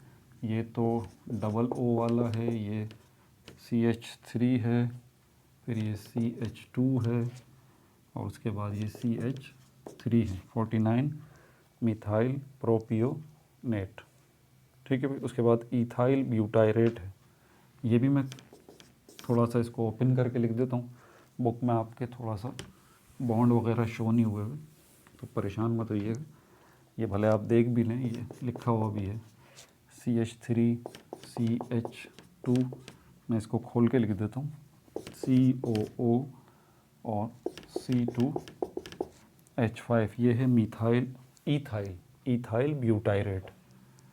ये तो डबल O वाला है, ये CH3 है, फिर ये CH2 है और उसके बाद ये CH3 है, 49 मिथाइल प्रोपियोनेट। ठीक है भाई। उसके बाद इथाइल ब्यूटायरेट है, ये भी मैं थोड़ा सा इसको ओपन करके लिख देता हूँ। बुक में आपके थोड़ा सा बॉन्ड वगैरह शो नहीं हुए हुए, तो परेशान मत होइएगा, ये भले आप देख भी लें, ये लिखा हुआ भी है CH3 CH2। मैं इसको खोल के लिख देता हूँ, COO और C2H5। ये है मिथाइल इथाइल ब्यूटायरेट।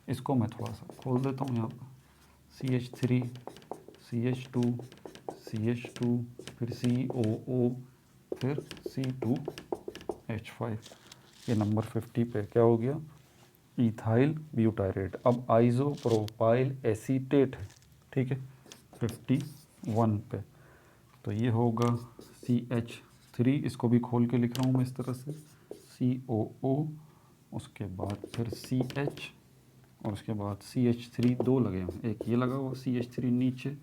इसको मैं थोड़ा सा खोल देता हूँ यहाँ पर, CH3 CH2 CH2 फिर COO फिर C2H5। ये नंबर 50 पे क्या हो गया, इथाइल ब्यूटायरेट। अब आइसोप्रोपाइल एसीटेट है, ठीक है, 51 पे, तो ये होगा CH3। इसको भी खोल के लिख रहा हूँ मैं इस तरह से, COO, उसके बाद फिर CH और उसके बाद CH3। दो लगे हैं, एक ये लगा हुआ CH3 नीचे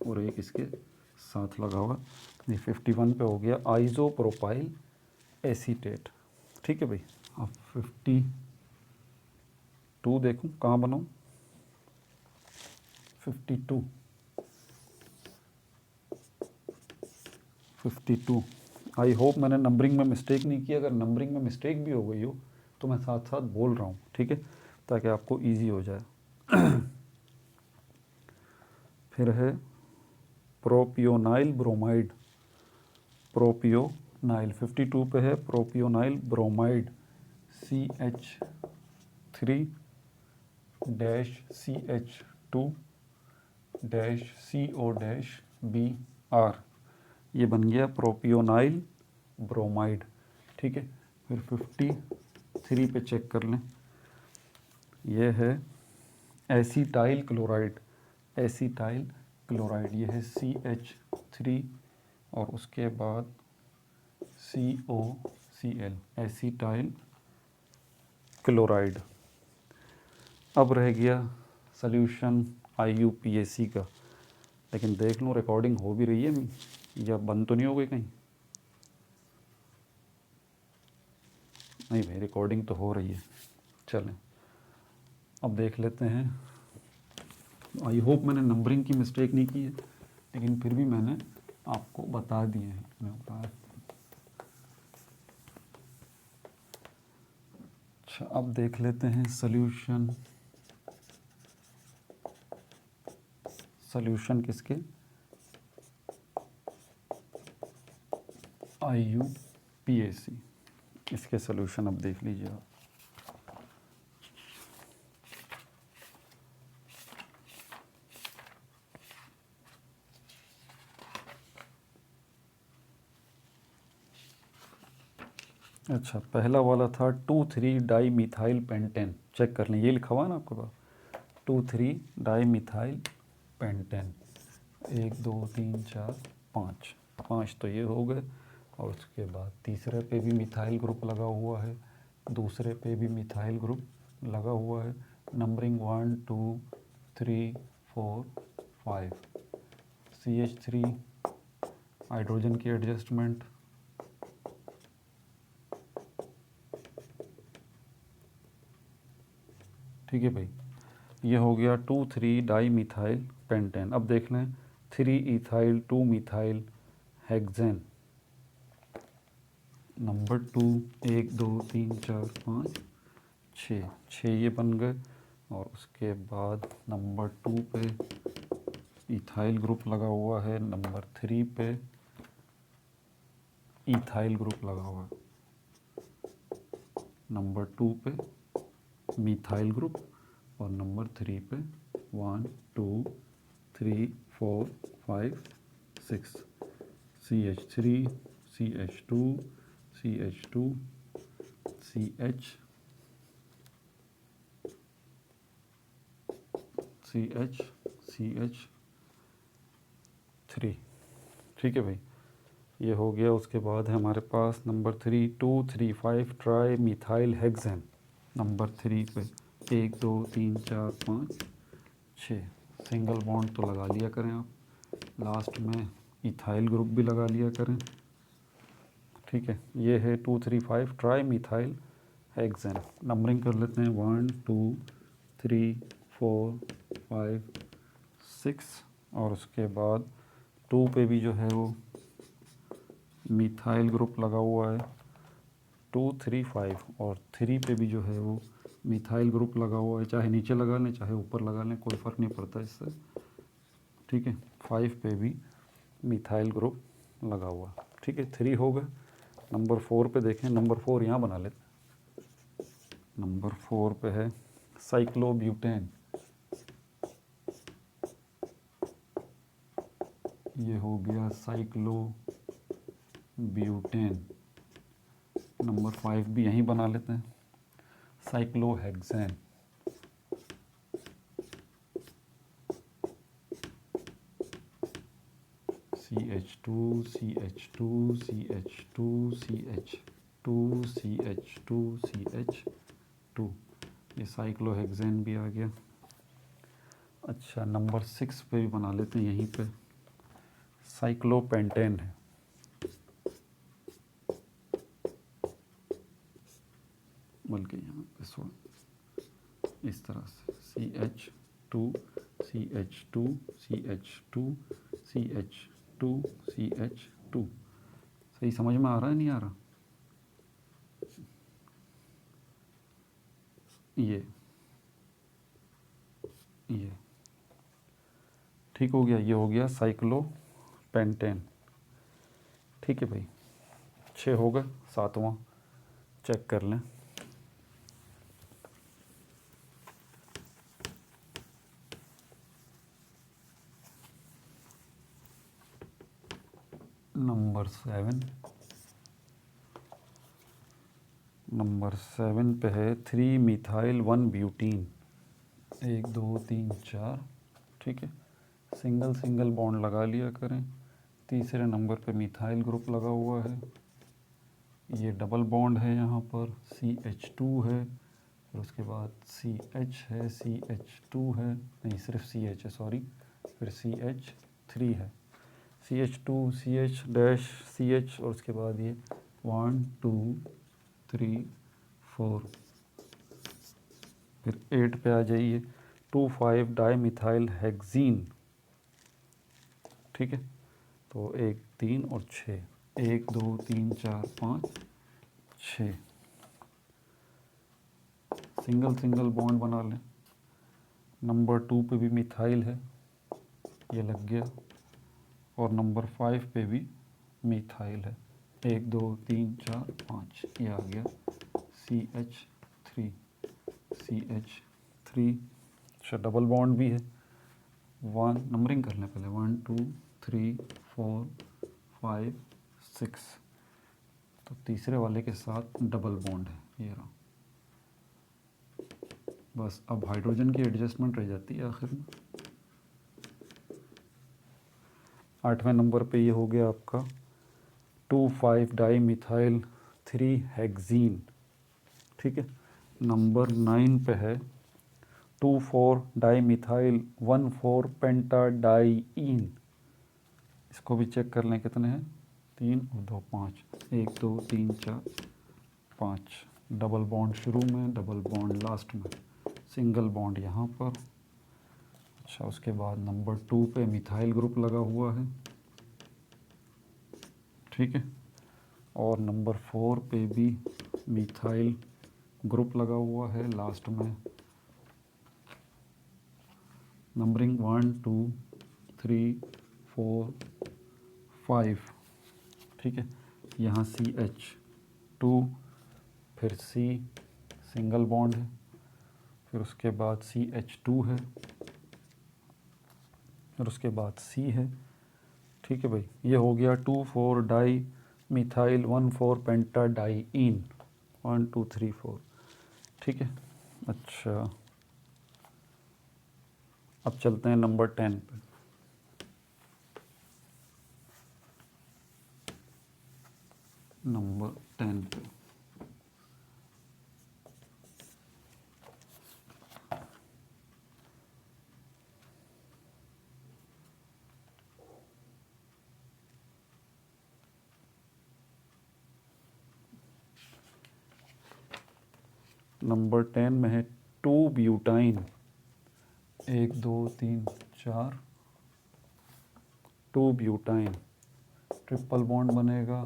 और एक इसके साथ लगा हुआ। ये 51 पे हो गया आइसोप्रोपाइल एसीटेट। ठीक है भाई। अब 52 देखूं कहाँ बनाऊं, 52 आई होप मैंने नंबरिंग में मिस्टेक नहीं की। अगर नंबरिंग में मिस्टेक भी हो गई हो तो मैं साथ साथ बोल रहा हूँ, ठीक है, ताकि आपको इजी हो जाए। फिर है प्रोपियोनाइल ब्रोमाइड। प्रोपियोनाइल 52 पे है propionyl bromide, CH3 dash CH2 dash CO dash BR। ये बन गया प्रोपियोनाइल ब्रोमाइड। ठीक है। फिर 53 पे चेक कर लें, ये है एसीटाइल क्लोराइड। एसीटाइल क्लोराइड ये है CH3 और उसके बाद COCl, एसीटाइल क्लोराइड। अब रह गया सॉल्यूशन IUPAC का, लेकिन देख लूँ रिकॉर्डिंग हो भी रही है या बंद तो नहीं हो गई कहीं। नहीं भाई, रिकॉर्डिंग तो हो रही है। चलें अब देख लेते हैं। आई होप मैंने नंबरिंग की मिस्टेक नहीं की है, लेकिन फिर भी मैंने आपको बता दिए हैं। अच्छा, अब देख लेते हैं सॉल्यूशन किसके, IUPAC। इसके सॉल्यूशन अब देख लीजिए आप। अच्छा, पहला वाला था 2,3 डाई मिथाइल पेंटेन। चेक कर लें, ये लिखा हुआ है ना आपके पास, 2,3 डाई मिथाइल पेंटेन। 1 2 3 4 5, 5 तो ये हो गए। और उसके बाद तीसरे पे भी मिथाइल ग्रुप लगा हुआ है, दूसरे पे भी मिथाइल ग्रुप लगा हुआ है। नंबरिंग 1 2 3 4 5। CH3 हाइड्रोजन की एडजस्टमेंट, ठीक है भाई। ये हो गया 2,3 डाई मिथाइल पेंटेन। अब देख लें 3 इथाइल 2 मिथाइल हेक्सेन। नंबर 2 1 2 3 4 5 6 ये बन गए। और उसके बाद नंबर 2 पे इथाइल ग्रुप लगा हुआ है, नंबर 3 पे इथाइल ग्रुप लगा हुआ है, नंबर 2 पे मिथाइल ग्रुप और नंबर 3 पे 1 2 3 4 5 6 CH3 CH2 CH2 CH3। ठीक है भाई, ये हो गया। उसके बाद है हमारे पास number 3 2 3 5 tri methyl hexane. Number 3 पे 1 2 3 4 5 6 सिंगल बॉन्ड तो लगा लिया करें आप। लास्ट में इथाइल ग्रुप भी लगा लिया करें। ठीक है, ये है 2,3,5 ट्राई मिथाइल हेक्सेन। नंबरिंग कर लेते हैं 1 2 3 4 5 6 और उसके बाद 2 पे भी जो है वो मिथाइल ग्रुप लगा हुआ है 2 3 5 और 3 पे भी जो है वो मिथाइल ग्रुप लगा हुआ है। चाहे नीचे लगा लें चाहे ऊपर लगा लें, कोई फ़र्क नहीं पड़ता इससे। ठीक है, 5 पे भी मिथाइल ग्रुप लगा हुआ। ठीक है, 3 हो गए। नंबर 4 पे देखें, नंबर 4 यहाँ बना लेते हैं। नंबर 4 पे है साइक्लोब्यूटेन। ये हो गया साइक्लोब्यूटेन। नंबर 5 भी यहीं बना लेते हैं, cyclohexane. CH2 CH2 CH2 CH2 CH2 CH2, ये साइक्लोहेक्सेन भी आ गया। अच्छा, नंबर 6 पे भी बना लेते हैं, यहीं पे साइक्लोपेंटेन है। बल्कि यहाँ पे इस तरह से CH2 CH2 CH2 CH2 CH2। सही समझ में आ रहा है नहीं आ रहा? ये ठीक हो गया, ये हो गया साइक्लोपेंटेन। ठीक है भाई, 6 हो गए। 7वां चेक कर लें। नंबर 7, नंबर 7 पे है 3 मिथाइल 1 ब्यूटीन। 1 2 3 4। ठीक है, सिंगल सिंगल बॉन्ड लगा लिया करें। तीसरे नंबर पे मिथाइल ग्रुप लगा हुआ है। ये डबल बॉन्ड है, यहाँ पर CH2 है, फिर उसके बाद CH है, CH2 है, नहीं सिर्फ CH है, सॉरी, फिर CH3 है, CH2 CH डैश CH और उसके बाद ये 1 2 3 4। फिर 8 पे आ जाइए 2,5 डाई मिथाइल हेक्सीन। ठीक है, तो 1 3 और 6, 1 2 3 4 5 6 सिंगल सिंगल बॉन्ड बना लें। नंबर 2 पे भी मिथाइल है, ये लग गया, और नंबर 5 पे भी मिथाइल है। 1 2 3 4 5, ये आ गया CH3 CH3। अच्छा, डबल बॉन्ड भी है। 1 नंबरिंग कर लें पहले, 1 2 3 4 5 6, तो तीसरे वाले के साथ डबल बॉन्ड है, ये रहा। बस अब हाइड्रोजन की एडजस्टमेंट रह जाती है आखिर में। 8वें नंबर पे ये हो गया आपका 2,5 डाई मिथाइल 3 हेक्सीन। ठीक है, नंबर 9 पे है 2,4 डाई मिथाइल 1,4 पेंटाडाईन। इसको भी चेक कर लें कितने हैं, 3 और 2 5, 1 2 3 4 5। डबल बॉन्ड शुरू में, डबल बॉन्ड लास्ट में, सिंगल बॉन्ड यहाँ पर। अच्छा, उसके बाद नंबर 2 पे मिथाइल ग्रुप लगा हुआ है। ठीक है, और नंबर 4 पे भी मिथाइल ग्रुप लगा हुआ है लास्ट में। नंबरिंग 1 2 3 4 5। ठीक है, यहाँ CH2, फिर C सिंगल बॉन्ड है, फिर उसके बाद CH2 है, फिर उसके बाद C है। ठीक है भाई, ये हो गया 2,4 डाई मिथाइल 1,4 पेंटाडाईन। 1 2 3 4। ठीक है, अच्छा, अब चलते हैं नंबर 10 पे। नंबर 10 पे नंबर 10 में है 2 ब्यूटाइन, 1 2 3 4, 2 ब्यूटाइन, ट्रिपल बॉन्ड बनेगा,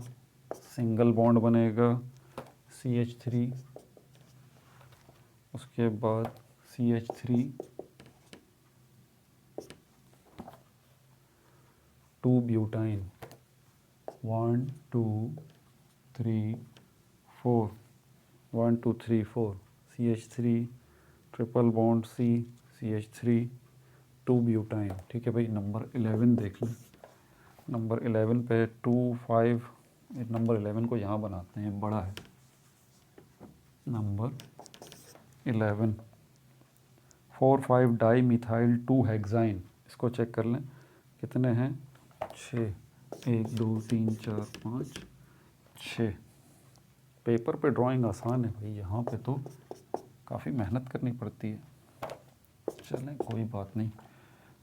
सिंगल बॉन्ड बनेगा, CH3, उसके बाद CH3, 2 butyne, 1 2 3 4, 1 2 3 4, CH3, triple bond C, CH3, 2 butyne. ठीक है भाई, नंबर 11 देख लें। नंबर 11 पे 2 5, नंबर 11 को यहाँ बनाते हैं, बड़ा है। नंबर 11 4 5 डाई मिथाइल 2 हेक्साइन, इसको चेक कर लें कितने हैं, 6, 1 2 3 4 5 6। पेपर पे ड्राइंग आसान है भाई, यहाँ पे तो काफ़ी मेहनत करनी पड़ती है। चलें कोई बात नहीं,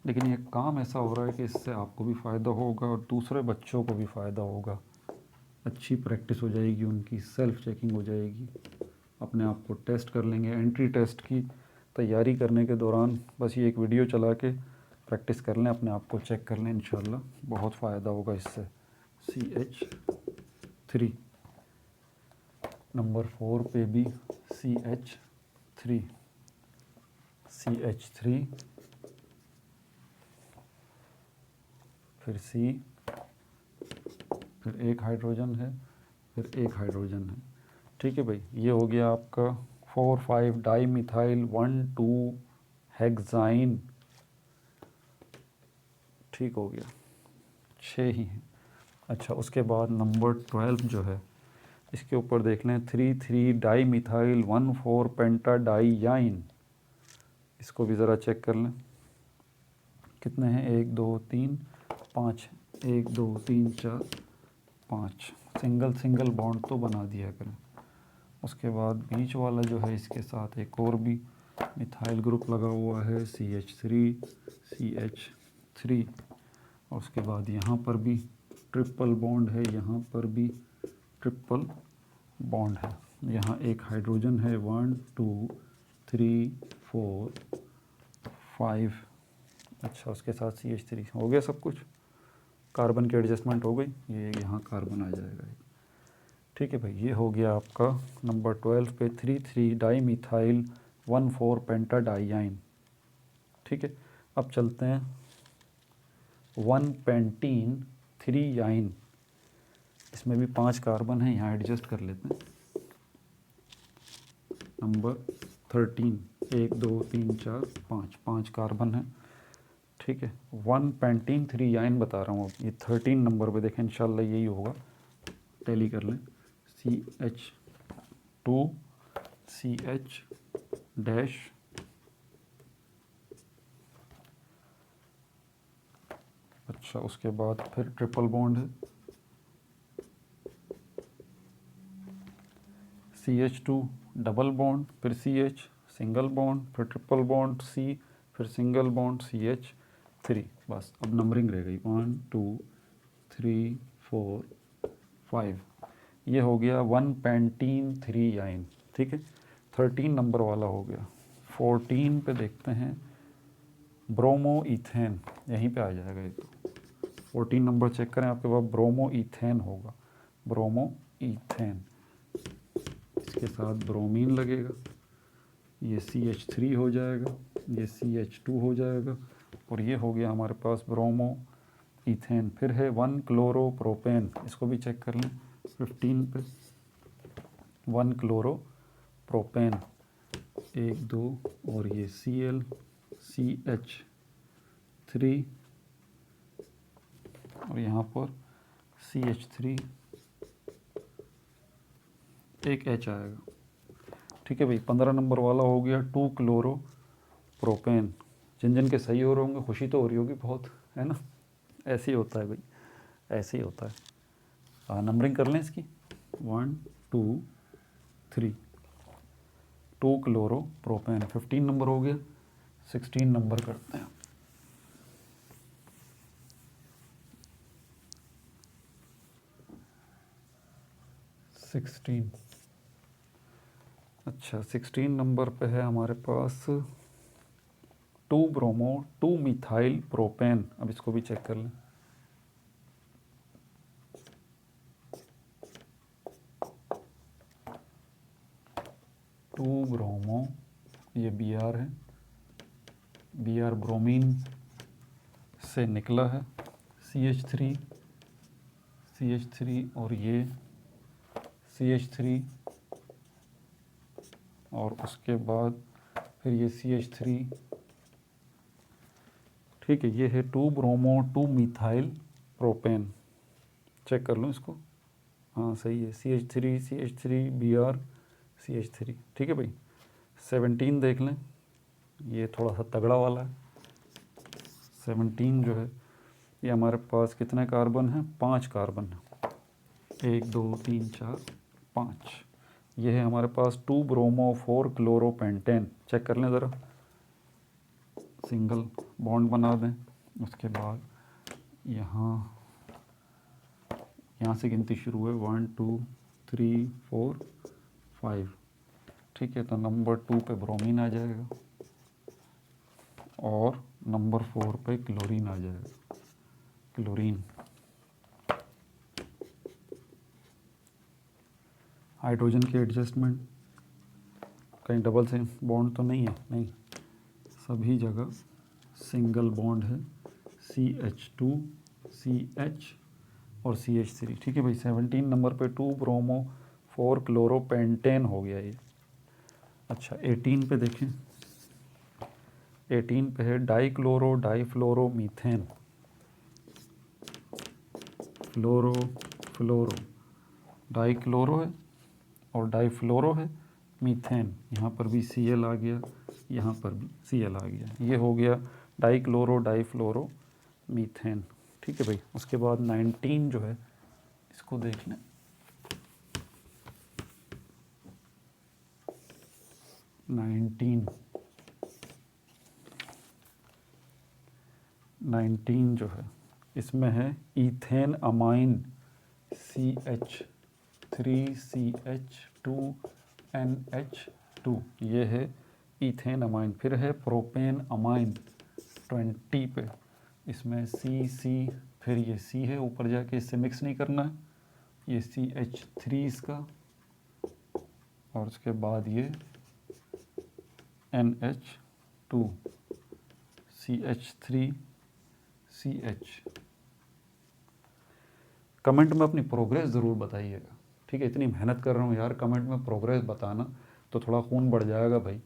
लेकिन ये काम ऐसा हो रहा है कि इससे आपको भी फ़ायदा होगा और दूसरे बच्चों को भी फ़ायदा होगा। अच्छी प्रैक्टिस हो जाएगी, उनकी सेल्फ चेकिंग हो जाएगी, अपने आप को टेस्ट कर लेंगे। एंट्री टेस्ट की तैयारी करने के दौरान बस ये एक वीडियो चला के प्रैक्टिस कर लें, अपने आप को चेक कर लें, इंशाल्लाह बहुत फ़ायदा होगा इससे। CH3, नंबर 4 पे भी CH3, CH3, फिर C, फिर एक हाइड्रोजन है, फिर एक हाइड्रोजन है। ठीक है भाई, ये हो गया आपका 4 5 डाई मिथाइल 1 2 हेक्साइन। ठीक हो गया, 6 ही हैं। अच्छा, उसके बाद नंबर 12 जो है, इसके ऊपर देख लें 3 3 डाई मिथाइल 1 4 पेंटाडाइयाइन। इसको भी ज़रा चेक कर लें कितने हैं, 1 2 3 5, 1 2 3 4 5। सिंगल सिंगल बॉन्ड तो बना दिया करें। उसके बाद बीच वाला जो है, इसके साथ एक और भी मिथाइल ग्रुप लगा हुआ है, CH3 CH3। और उसके बाद यहाँ पर भी ट्रिपल बॉन्ड है, यहाँ पर भी ट्रिपल बॉन्ड है। यहाँ एक हाइड्रोजन है, 1 2 3 4 5। अच्छा, उसके साथ CH3 हो गया सब कुछ, कार्बन की एडजस्टमेंट हो गई, ये यहाँ कार्बन आ जाएगा। ठीक है भाई, ये हो गया आपका नंबर 12 पे 3 3 डाई मिथाइल 1 4 पेंटाडाइयाइन। ठीक है, अब चलते हैं 1 पेंटीन 3 याइन। इसमें भी 5 कार्बन है, यहाँ एडजस्ट कर लेते हैं। नंबर 13, 1 2 3 4 5, 5 कार्बन है। ठीक है, 1 पेंटीन 3 याइन बता रहा हूँ। अब ये 13 नंबर पे देखें, इंशाल्लाह यही होगा, टैली कर लें। CH2 CH डैश, अच्छा उसके बाद फिर ट्रिपल बॉन्ड है, CH2 डबल बॉन्ड, फिर CH सिंगल बॉन्ड, फिर ट्रिपल बॉन्ड C, फिर सिंगल बॉन्ड CH3। बस अब नंबरिंग रह गई, 1 2 3 4 5। ये हो गया 1 पेंटीन 3 याइन। ठीक है, 13 नंबर वाला हो गया। 14 पे देखते हैं, ब्रोमो इथेन, यहीं पे आ जाएगा ये तो। 14 नंबर चेक करें, आपके पास ब्रोमो इथेन होगा, ब्रोमो इथेन। इसके साथ ब्रोमीन लगेगा, ये CH3 हो जाएगा, ये CH2 हो जाएगा, और ये हो गया हमारे पास ब्रोमो इथेन। फिर है 1 क्लोरोप्रोपेन, इसको भी चेक कर लें 15 पे। 1 क्लोरोप्रोपेन, 1 2, और ये Cl CH3, और यहाँ पर CH3, एक H आएगा। ठीक है भाई, 15 नंबर वाला हो गया 2 क्लोरोप्रोपेन। जिन जिन के सही हो रहे होंगे खुशी तो हो रही होगी बहुत, है ना। ऐसे ही होता है भाई, ऐसे ही होता है। नंबरिंग कर लें इसकी, 1 2 3, 2 क्लोरोप्रोपेन। 15 नंबर हो गया, 16 नंबर करते हैं। अच्छा 16 नंबर पे है हमारे पास 2 ब्रोमो 2 मिथाइल प्रोपेन। अब इसको भी चेक कर लें। टू ब्रोमो, ये बी आर है, बी आर ब्रोमीन से निकला है, CH3 और ये CH3 और उसके बाद फिर ये CH3। ठीक है, ये है 2 ब्रोमो 2 मिथाइल प्रोपेन। चेक कर लूँ इसको। हाँ सही है, CH3 Br CH3। ठीक है भाई। 17 देख लें, ये थोड़ा सा तगड़ा वाला है। 17 जो है ये हमारे पास कितने कार्बन हैं? 5 कार्बन है। 1 2 3 4 5। ये है हमारे पास 2 ब्रोमो 4 क्लोरोपेंटेन। चेक कर लें ज़रा, सिंगल बॉन्ड बना दें। उसके बाद यहाँ से गिनती शुरू है, 1 2 3 4 5। ठीक है, तो नंबर 2 पे ब्रोमीन आ जाएगा और नंबर 4 पे क्लोरीन आ जाएगा, क्लोरीन। हाइड्रोजन की एडजस्टमेंट, कहीं डबल से बॉन्ड तो नहीं है? नहीं, सभी जगह सिंगल बॉन्ड है, CH2 CH और CH3। ठीक है भाई। 17 नंबर पे 2 ब्रोमो 4 क्लोरोपेंटेन हो गया ये। अच्छा 18 पे देखें, 18 पे है डाइक्लोरो डाइफ्लोरो मीथेन। फ्लोरो डाइक्लोरो है और डाइफ्लोरो है, मीथेन। यहाँ पर भी Cl आ गया, यहाँ पर भी Cl आ गया। ये हो गया डाइक्लोरो डाइफ्लोरो मीथेन। ठीक है भाई। उसके बाद 19 जो है इसको देख लें। 19 जो है इसमें है इथेन अमाइन CH3CH2NH2। ये है इथेन अमाइन। फिर है प्रोपेन अमाइन 20 पे, इसमें C फिर ये C है, ऊपर जाके इससे मिक्स नहीं करना है, ये CH3 इसका, और उसके बाद ये NH2 CH3CH। कमेंट में अपनी प्रोग्रेस ज़रूर बताइएगा। ठीक है, इतनी मेहनत कर रहा हूँ यार, कमेंट में प्रोग्रेस बताना तो थोड़ा खून बढ़ जाएगा भाई,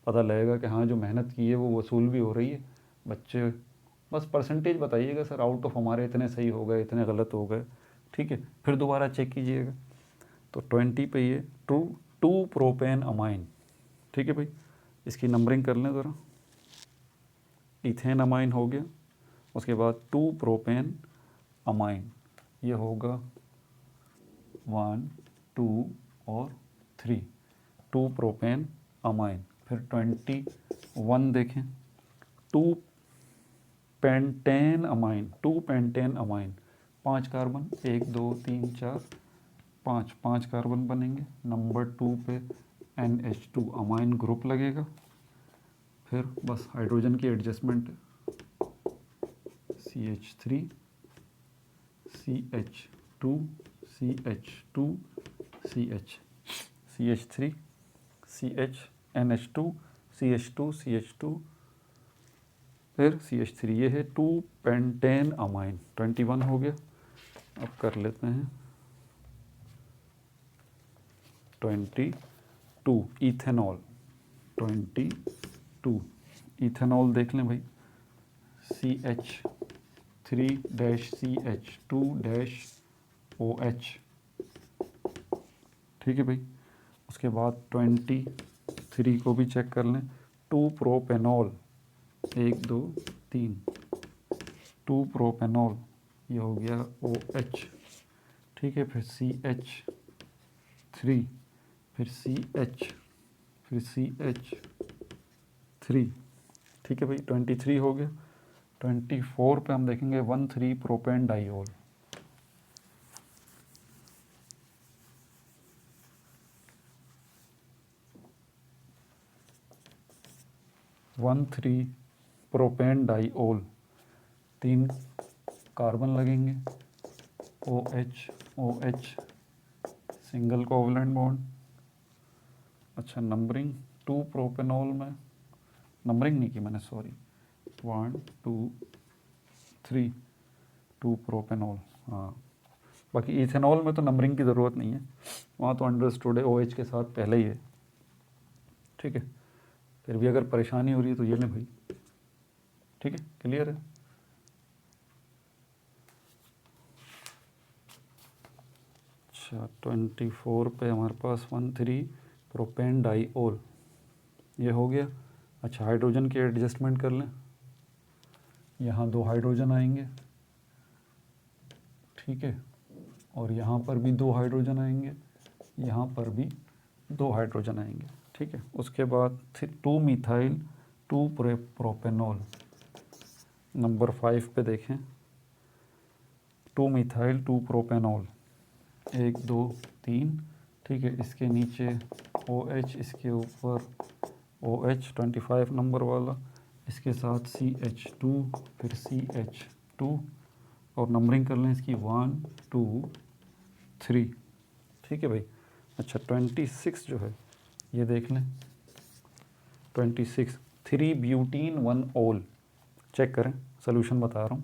पता लगेगा कि हाँ जो मेहनत की है वो वसूल भी हो रही है। बच्चे बस परसेंटेज बताइएगा, सर आउट ऑफ हमारे इतने सही हो गए, इतने गलत हो गए। ठीक है, फिर दोबारा चेक कीजिएगा। तो 20 पे ये 2 प्रोपेन अमाइन। ठीक है भाई, इसकी नंबरिंग कर लें ज़रा। इथेन अमाइन हो गया, उसके बाद 2 प्रोपेन अमाइन, ये होगा 1 2 और 3, 2 प्रोपेन अमाइन। फिर 21 देखें, 2 pentane amine, 2 pentane amine, 5 carbon, 1 2 3 4 5 carbon बनेंगे। नंबर 2 पे NH2 अमाइन ग्रुप लगेगा। फिर बस हाइड्रोजन की adjustment, CH3 CH2 CH2 CH CH3 CH NH2 CH2 CH2 फिर CH3। ये है 2 पेंटेन अमाइन। 21 हो गया। अब कर लेते हैं 22 इथेनॉल। 22 इथेनॉल देख लें भाई, CH3-CH2-OH। ठीक है भाई। उसके बाद 23 को भी चेक कर लें, 2 प्रोपेनॉल, 1 2 3, 2 प्रोपेनॉल, ये हो गया OH। ठीक है, फिर CH3, फिर CH, फिर CH3। ठीक है भाई, 23 हो गया। 24 पे हम देखेंगे 1,3 propane diol. 1,3 propane diol, 3 carbon लगेंगे, OH OH single covalent bond. अच्छा नंबरिंग 2 प्रोपेनॉल में नंबरिंग नहीं की मैंने, सॉरी, 1 2 3 2 प्रोपेनॉल। हाँ, बाकी इथेनॉल में तो नंबरिंग की ज़रूरत नहीं है, वहाँ तो अंडरस्टूड है, OH के साथ पहले ही है। ठीक है, फिर भी अगर परेशानी हो रही है तो ये लें भाई। ठीक है, क्लियर है। अच्छा 24 पे हमारे पास 1,3 प्रोपेन डाइओल, ये हो गया। अच्छा हाइड्रोजन की एडजस्टमेंट कर लें, यहाँ 2 हाइड्रोजन आएंगे, ठीक है, और यहाँ पर भी 2 हाइड्रोजन आएंगे, यहाँ पर भी 2 हाइड्रोजन आएंगे। ठीक है, उसके बाद 2 मिथाइल 2 प्रोपेनॉल, नंबर 5 पे देखें, 2 मिथाइल 2 प्रोपेनॉल, 1 2 3, ठीक है, इसके नीचे OH, इसके ऊपर OH 25 नंबर वाला, इसके साथ CH2, फिर CH2, और नंबरिंग कर लें इसकी 1 2 3। ठीक है भाई। अच्छा 26 जो है ये देख लें, 26 3 ब्यूटीन 1 ओल, चेक करें, सोल्यूशन बता रहा हूँ,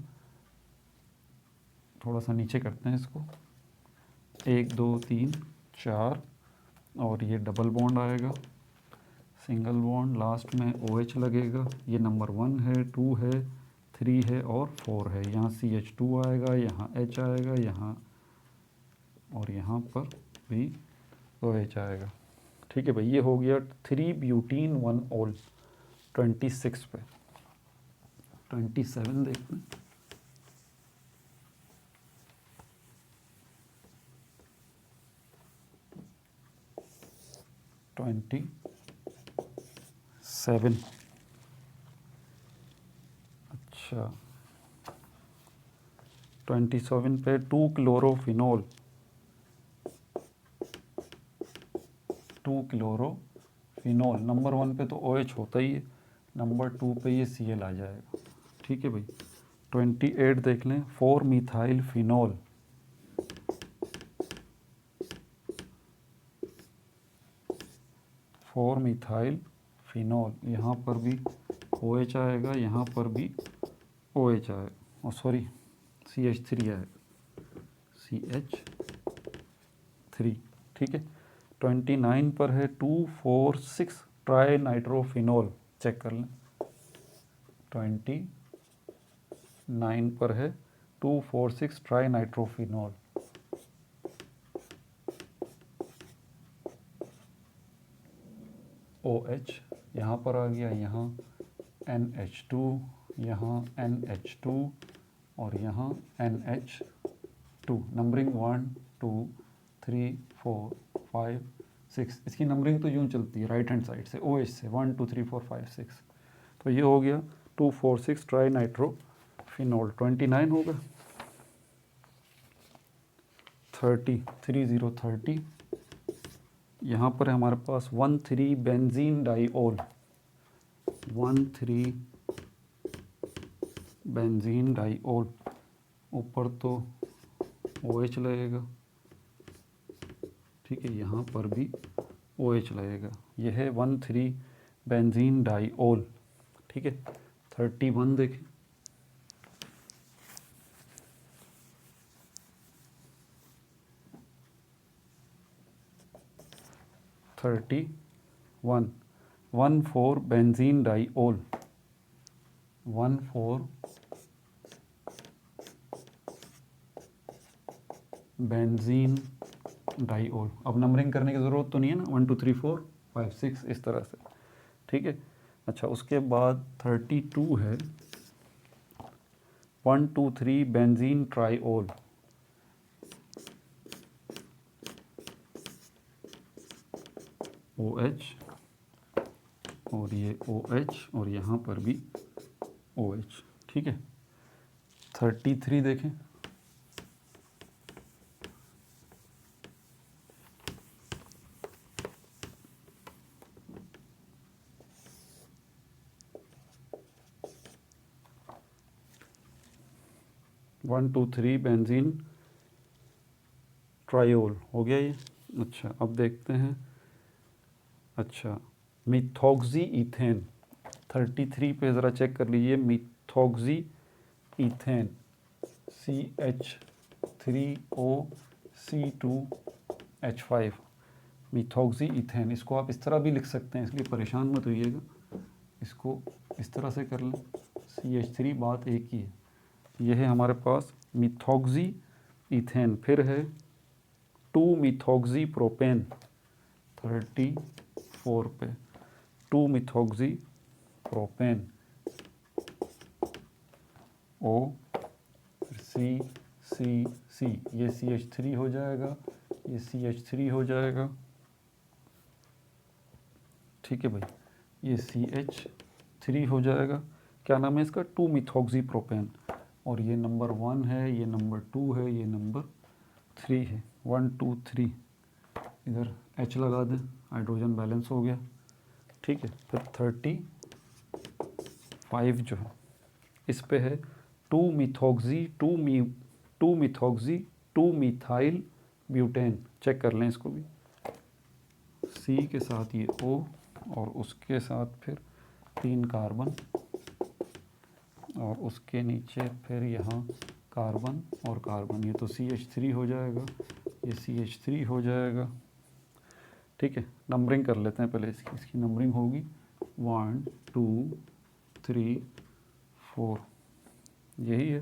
थोड़ा सा नीचे करते हैं इसको, 1 2 3 4, और ये डबल बॉन्ड आएगा, सिंगल बॉन्ड, लास्ट में OH लगेगा, ये नंबर 1 है, 2 है, 3 है और 4 है, यहाँ CH2 आएगा, यहाँ H आएगा, यहाँ और यहाँ पर भी OH आएगा। ठीक है भाई, ये हो गया 3 ब्यूटीन 1 ओल 26 पे। 27 देखते हैं, ट्वेंटी 7। अच्छा 27 पे 2 क्लोरोफिनोल, 2 क्लोरोफिनोल, नंबर 1 पे तो OH होता ही है, नंबर 2 पे ये Cl आ जाएगा। ठीक है भाई। 28 देख लें, 4 मिथाइल फिनोल, 4 मिथाइल फिनोल, यहाँ पर भी OH आएगा, यहाँ पर भी OH आएगा, और सॉरी CH3 आएगा, CH3। ठीक है। 29 पर है 2,4,6 ट्राई नाइट्रोफिनोल, चेक कर लें, 29 पर है 2,4,6 ट्राई नाइट्रोफिनोल, OH यहाँ पर आ गया, यहाँ NH2, यहाँ NH2 और यहाँ NH2, नंबरिंग 1 2 3 4 5 6, इसकी नंबरिंग तो यूँ चलती है राइट हैंड साइड से, OH से 1 2 3 4 5 6, तो ये हो गया 2,4,6 ट्राई नाइट्रोफिनोल। 29 होगा, 30 यहाँ पर है हमारे पास 1,3 बेंजीन डाइओल, 1,3 बेंजीन डाइओल, ऊपर तो OH लगेगा, ठीक है, यहाँ पर भी OH लगेगा, यह है 1,3 बेंजीन डाइओल। ठीक है। 31 देखें, 31 1,4 बेंजीन डाइओल, 1,4 बेंजीन डाइओल। अब नंबरिंग करने की ज़रूरत तो नहीं है ना, 1 2 3 4 5 6 इस तरह से। ठीक है। अच्छा उसके बाद 32 है 1 2 3 बेंजीन ट्राइओल, OH और ये OH और यहाँ पर भी OH। ठीक है। 33 देखें, 1 2 3 बेंजीन ट्रायोल हो गया ये। अच्छा अब देखते हैं, अच्छा मिथॉक्सी इथेन 33 पे ज़रा चेक कर लीजिए, methoxy ethane CH3OC2H5 methoxy ethane. इसको आप इस तरह भी लिख सकते हैं, इसलिए परेशान मत होइएगा, इसको इस तरह से कर लें, CH3 बात एक ही है। यह है हमारे पास मिथॉक्सी इथेन। फिर है 2 मिथॉक्सी प्रोपेन 34 पे, 2 मिथॉक्सी प्रोपेन O फिर C ये CH3 हो जाएगा, ये CH3 हो जाएगा, ठीक है भाई, ये CH3 हो जाएगा। क्या नाम है इसका? 2 मिथॉक्सी प्रोपेन। और ये नंबर 1 है, ये नंबर 2 है, ये नंबर 3 है। 1 2 3 इधर H लगा दें, हाइड्रोजन बैलेंस हो गया, ठीक है। फिर 35 जो है इस पे है 2 मिथॉक्सी 2 मिथाइल ब्यूटेन। चेक कर लें इसको भी, C के साथ ये O और उसके साथ फिर 3 कार्बन और उसके नीचे फिर यहाँ कार्बन और कार्बन, ये तो CH3 हो जाएगा, ये CH3 हो जाएगा, ठीक है। नंबरिंग कर लेते हैं पहले, इसकी नंबरिंग होगी 1 2 3 4, यही है।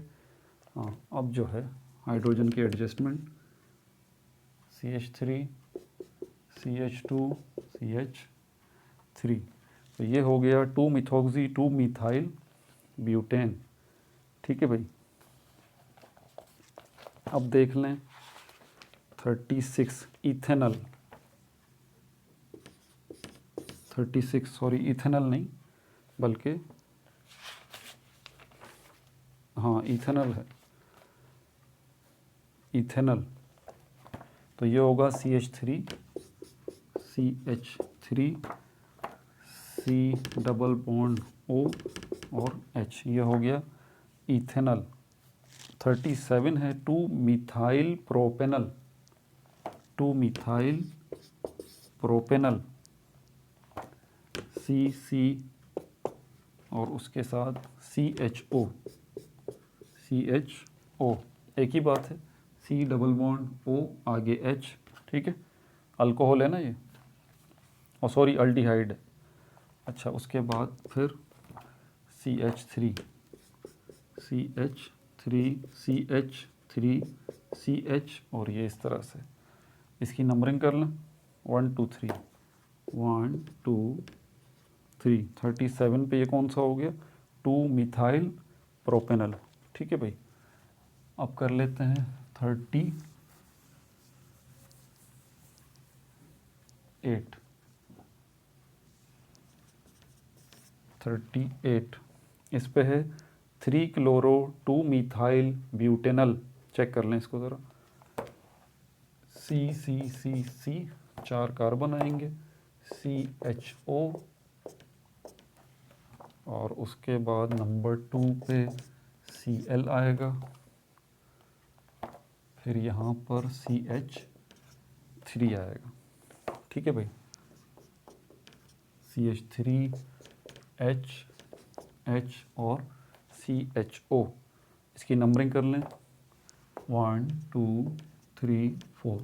हाँ अब जो है हाइड्रोजन की एडजस्टमेंट, CH3 CH2 CH3, तो ये हो गया 2 मिथॉक्सी 2 मिथाइल ब्यूटेन, ठीक है भाई। अब देख लें 36 इथेनल, 36 सॉरी इथेनल नहीं बल्कि हाँ इथेनल है, इथेनल। तो ये होगा CH3 C double bond O और H, ये हो गया इथेनल। 37 है 2 methyl propanal, 2 methyl propanal C और उसके साथ CHO, एक ही बात है, C डबल बॉन्ड O आगे H, ठीक है। अल्कोहल है ना ये, और सॉरी अल्डिहाइड है। अच्छा उसके बाद फिर CH3 और ये इस तरह से, इसकी नंबरिंग कर लें 1 2 3 1 2 3। 37 पे ये कौन सा हो गया? 2 मिथाइल प्रोपेनल, ठीक है भाई। अब कर लेते हैं 38 इस पे है 3 क्लोरो 2 मिथाइल ब्यूटेनल। चेक कर लें इसको ज़रा, C 4 कार्बन आएंगे, CHO और उसके बाद नंबर 2 पे Cl आएगा, फिर यहाँ पर CH3 आएगा, ठीक है भाई। CH3 H और CHO, इसकी नंबरिंग कर लें 1 2 3 4।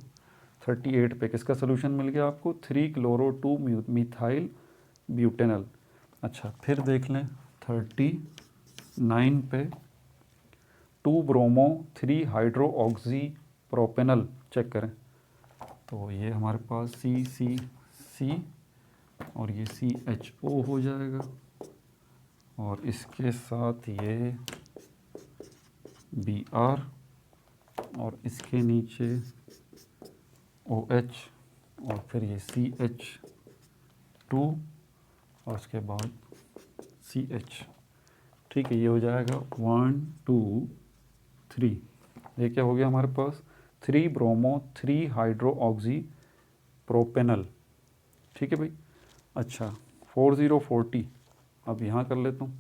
38 पे किसका सोल्यूशन मिल गया आपको? 3 क्लोरो 2 मिथाइल ब्यूटेनल। अच्छा फिर देख लें 39 पे 2 bromo 3 hydro oxy propanal. Check करें तो ये हमारे पास C और ये CHO हो जाएगा और इसके साथ ये Br और इसके नीचे OH और फिर ये CH2 और उसके बाद CH, ठीक है। ये हो जाएगा 1 2 3, ये क्या हो गया हमारे पास? 3 ब्रोमो 3 हाइड्रो ऑक्सी प्रोपेनल, ठीक है भाई। अच्छा 4040 अब यहाँ कर लेता हूँ,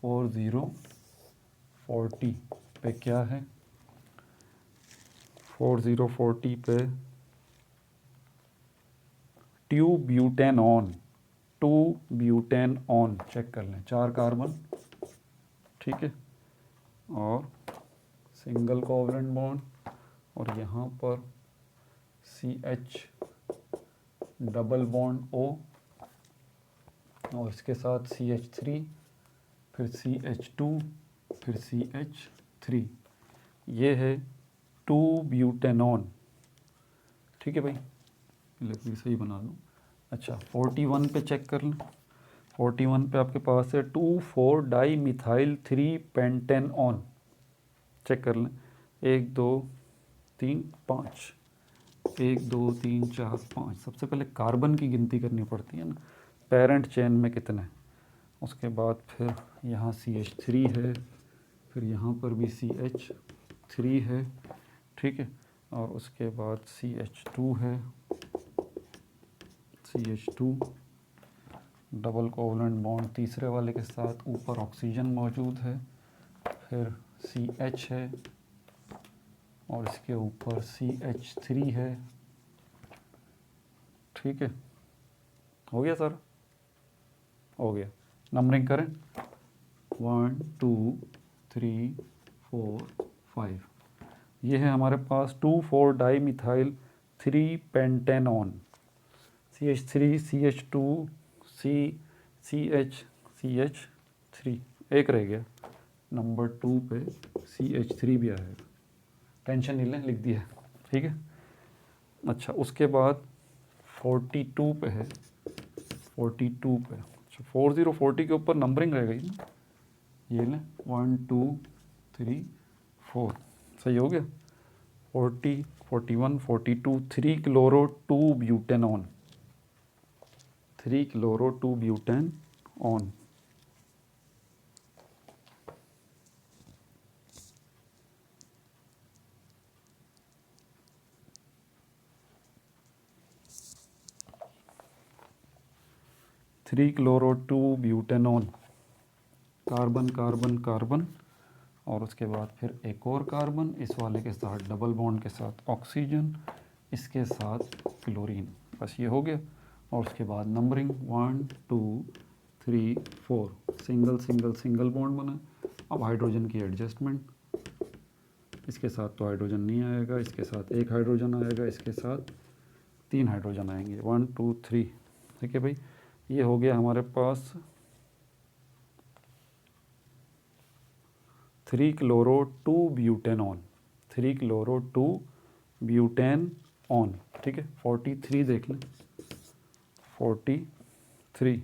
4040 पे क्या है, 4040 पे two butanone, two butanone check कर लें, 4 कार्बन, ठीक है, और सिंगल कोवलेंट बॉन्ड, और यहाँ पर CH डबल बॉन्ड O, और इसके साथ CH3, फिर CH2, फिर CH3, ये है 2 ब्यूटेनॉन, ठीक है भाई, लिख सही बना लूँ। अच्छा 41 पे चेक कर लें, 41 पे आपके पास है 2,4 डाई मिथाइल 3 पेंटेनॉन, चेक कर लें, 1 2 3 5, 1 2 3 4 5। सबसे पहले कार्बन की गिनती करनी पड़ती है ना, पेरेंट चेन में कितने, उसके बाद फिर यहाँ CH3 है, फिर यहाँ पर भी CH3 है, ठीक है, और उसके बाद CH2 है, CH2 डबल कोवलेंट बॉन्ड तीसरे वाले के साथ, ऊपर ऑक्सीजन मौजूद है, फिर CH है, और इसके ऊपर CH3 है, ठीक है, हो गया सर, हो गया। नंबरिंग करें, 1 2 3 4 5, ये है हमारे पास 2,4 di methyl 3 pentanone, CH3 CH2 CH3, एक रह गया, नंबर 2 पे CH3 भी आएगा, टेंशन नहीं लें, लिख दिया, ठीक है। अच्छा उसके बाद 42 पे है, 42 पे, अच्छा 4040 के ऊपर नंबरिंग रह गई ना, ये लें 1 2 3 4, सही हो गया, 40 41 42, 3 chloro 2 butanone, 3 chloro 2 butanone, three chloro 2 butanone, carbon carbon carbon, और उसके बाद फिर एक और कार्बन, इस वाले के साथ डबल बॉन्ड के साथ ऑक्सीजन, इसके साथ क्लोरीन, बस ये हो गया। और उसके बाद numbering 1 2 3 4, single single single bond बना। अब हाइड्रोजन की एडजस्टमेंट, इसके साथ तो हाइड्रोजन नहीं आएगा, इसके साथ एक हाइड्रोजन आएगा, इसके साथ 3 हाइड्रोजन आएंगे, 1 2 3, ठीक है भाई। ये हो गया हमारे पास 3 क्लोरो 2 ब्यूटेनॉन, 3 क्लोरो 2 ब्यूटेनॉन, ठीक है। 43 देख लें, 43,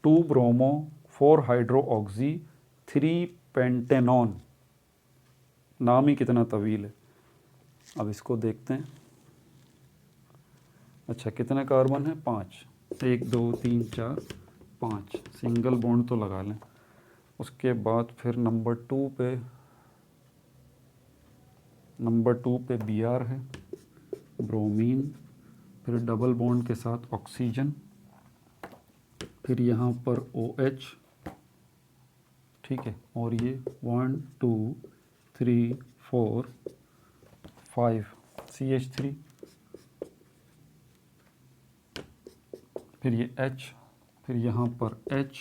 to bromo 4 hydro oxy 3 pentanone, नाम ही कितना तवील है। अब इसको देखते हैं। अच्छा कितने कार्बन है, 5, 1 2 3 4 5, सिंगल बॉन्ड तो लगा लें। उसके बाद फिर नंबर 2 पे Br है, ब्रोमीन, फिर डबल बॉन्ड के साथ ऑक्सीजन, फिर यहाँ पर OH, ठीक है, और ये 1 2 3 4 5 CH3, फिर ये H, फिर यहाँ पर H,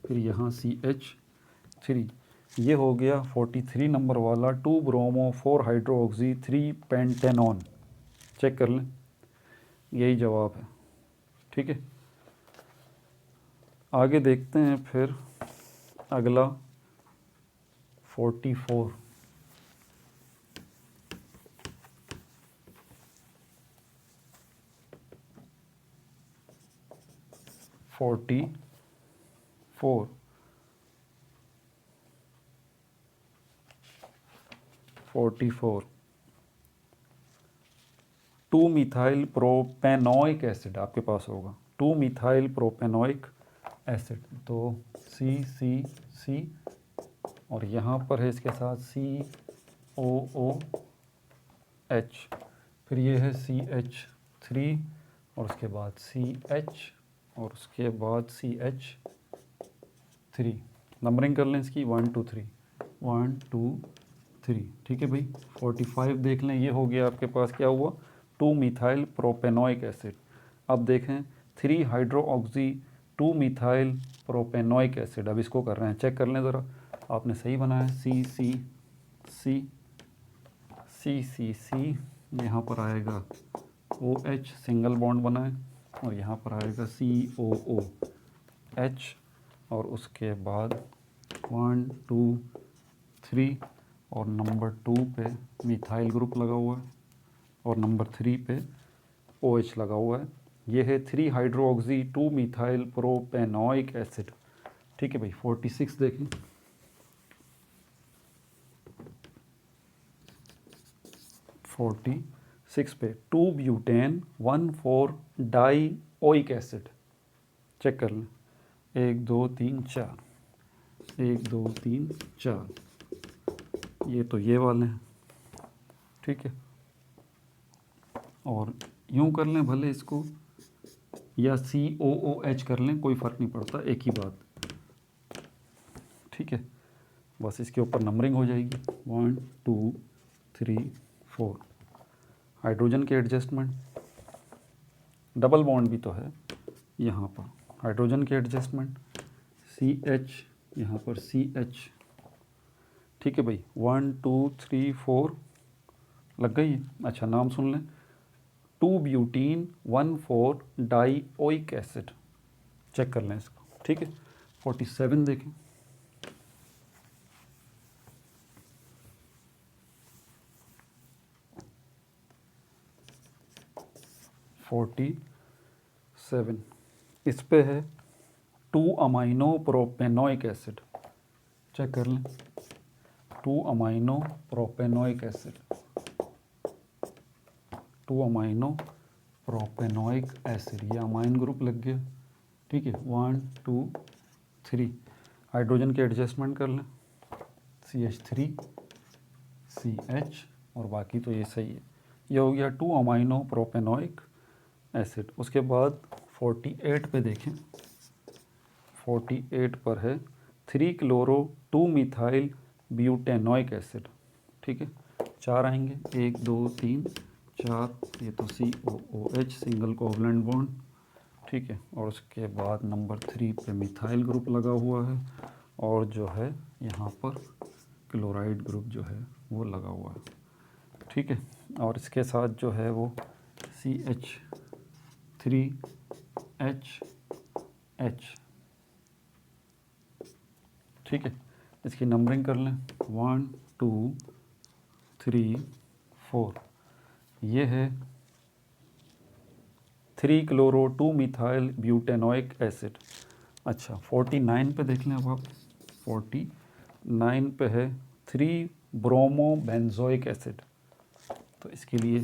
फिर यहाँ CH3। ये हो गया 43 नंबर वाला 2 bromo 4 hydro oxy 3 pentanone, check कर लें, यही जवाब है, ठीक है। आगे देखते हैं फिर अगला 44, forty four 2 methyl propanoic acid आपके पास होगा, 2 मिथाइल प्रोपेनोइक एसिड, तो C और यहाँ पर है इसके साथ COOH, फिर ये है CH3 और उसके बाद CH और उसके बाद CH3। नंबरिंग कर लें इसकी 1 2 3 1 2 3। ठीक है भाई। 45 देख लें, ये हो गया आपके पास क्या हुआ, 2 मिथाइल प्रोपेनोइक एसिड। अब देखें 3 hydro oxy 2 methyl propanoic acid. अब इसको कर रहे हैं, चेक कर लें ज़रा, आपने सही बनाया। सी सी सी सी सी सी, यहाँ पर आएगा OH सिंगल बॉन्ड बना है, और यहाँ पर आएगा COOH, और उसके बाद 1 2 3 और नंबर 2 पे मिथाइल ग्रुप लगा हुआ है और नंबर 3 पे OH लगा हुआ है। ये है 3 hydro oxy 2 methyl propanoic acid. ठीक है भाई। 46 देखें, 46 पे 2 butane 1 4 dioic acid. Check कर लें, 1 2 3 4, 1 2 3 4, ये तो ये वाले हैं। ठीक है, और यूं कर लें भले इसको, या COOH कर लें, कोई फ़र्क नहीं पड़ता, एक ही बात। ठीक है, बस इसके ऊपर नंबरिंग हो जाएगी 1 2 3 4। हाइड्रोजन के एडजस्टमेंट, डबल बॉन्ड भी तो है यहाँ पर, हाइड्रोजन के एडजस्टमेंट CH, यहाँ पर CH। ठीक है भाई। 1 2 3 4 लग गई है। अच्छा, नाम सुन लें, 2 butene 1 4 dioic acid. Check कर लें इसको। ठीक है। 47 देखें, 47 इस पे है 2 अमाइनो प्रोपेनोइक एसिड। चेक कर लें, 2 amino propanoic acid, 2 amino propanoic acid, ये अमाइन ग्रुप लग गया। ठीक है। 1 2 3, हाइड्रोजन के एडजस्टमेंट कर लें, CH3 CH, और बाकी तो ये सही है। ये हो गया 2 अमाइनो प्रोपेनोइक एसिड। उसके बाद 48 पे देखें, 48 पर है 3 क्लोरो 2 मिथाइल ब्यूटेनोइक एसिड। ठीक है, 4 आएंगे, 1 2 3 4, ये तो COOH सिंगल कोवलेंट बॉन्ड। ठीक है, और उसके बाद नंबर 3 पे मिथाइल ग्रुप लगा हुआ है, और जो है यहाँ पर क्लोराइड ग्रुप जो है वो लगा हुआ है। ठीक है, और इसके साथ जो है वो CH3HH। ठीक है, इसकी नंबरिंग कर लें, 1 2 3 4। ये है 3 क्लोरो 2 मिथाइल ब्यूटेनोइक एसिड। अच्छा, 49 पे देख लें अब आप, 49 पे है 3 ब्रोमो बेंजोइक एसिड। तो इसके लिए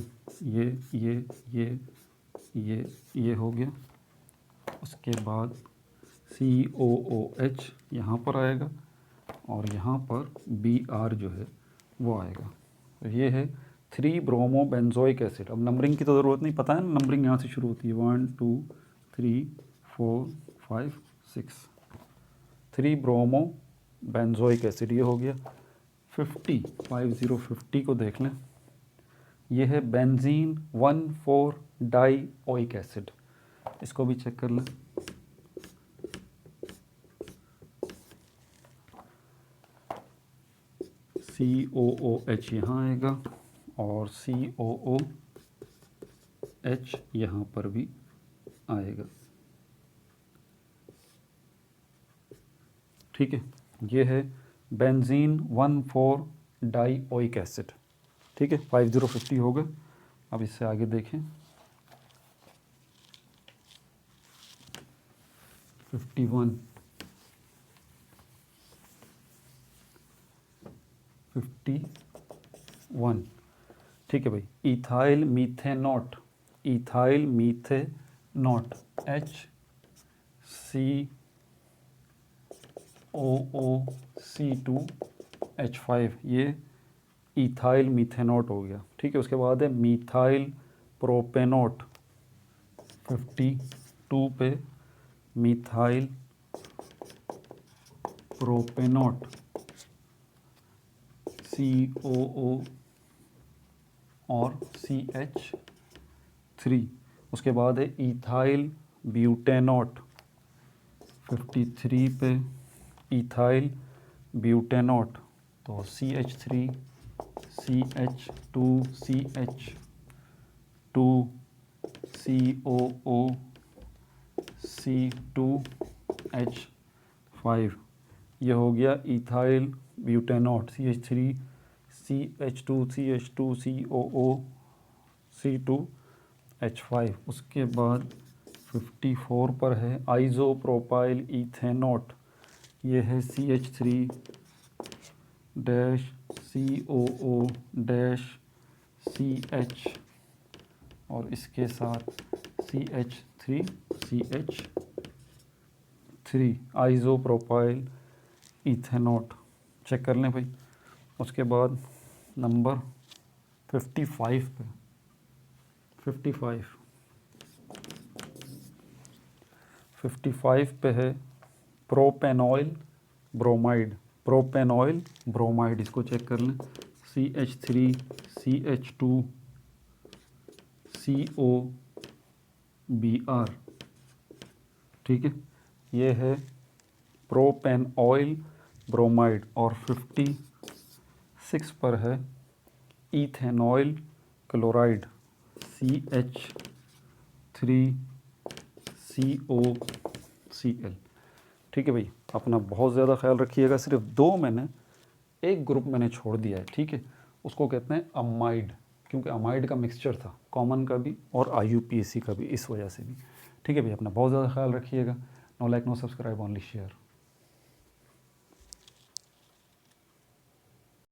ये हो गया। उसके बाद COOH यहाँ पर आएगा, और यहाँ पर Br जो है वो आएगा। तो ये है 3 ब्रोमो बेंजोइक एसिड। अब नंबरिंग की तो ज़रूरत नहीं, पता है ना, नंबरिंग यहाँ से शुरू होती है, 1 2 3 4 5 6। 3 ब्रोमो बेंजोइक एसिड, ये हो गया। 50 को देख लें, ये है बेंजीन 1 4 डाई ओइक एसिड। इसको भी चेक कर लें, COOH यहाँ आएगा, और COOH यहाँ पर भी आएगा। ठीक है, ये है बेंजीन 1 4 डाई ओइक एसिड। ठीक है, 50 हो गए। अब इससे आगे देखें, 51 51। ठीक है भाई, इथाइल मीथेनॉट, इथाइल मीथेनॉट HCOOC2H5, ये इथाइल मीथेनॉट हो गया, ठीक है। उसके बाद है मीथाइल प्रोपेनॉट 52 पे, मीथाइल प्रोपेनॉट COO और CH3। उसके बाद है इथाइल ब्यूटेनॉट 53 पे, इथाइल ब्यूटेनॉट तो CH3 CH2 CH2 COO C2H5। ये हो गया ethyl ब्यूटेनॉट CH3 CH2 CH2 COO C2H5। उसके बाद 54 पर है आइसोप्रोपाइल इथेनॉट, ये है CH3 dash COO dash CH और इसके साथ CH3 आइसोप्रोपाइल इथेनॉट। चेक कर लें भाई। उसके बाद नंबर 55 पे, 55 पे है प्रोपेनॉइल ब्रोमाइड, प्रोपेनॉइल ब्रोमाइड, इसको चेक कर लें। CH3 CH2 COBr, ठीक है। ये है प्रोपेनॉइल ब्रोमाइड। और 56 पर है इथेनॉइल क्लोराइड CH3COCl, ठीक है भाई। अपना बहुत ज़्यादा ख्याल रखिएगा। सिर्फ 2 मैंने, एक ग्रुप मैंने छोड़ दिया है, ठीक है। उसको कहते हैं अमाइड, क्योंकि अमाइड का मिक्सचर था, कॉमन का भी और IUPAC का भी, इस वजह से भी, ठीक है भाई। अपना बहुत ज़्यादा ख्याल रखिएगा। No like no subscribe, only share.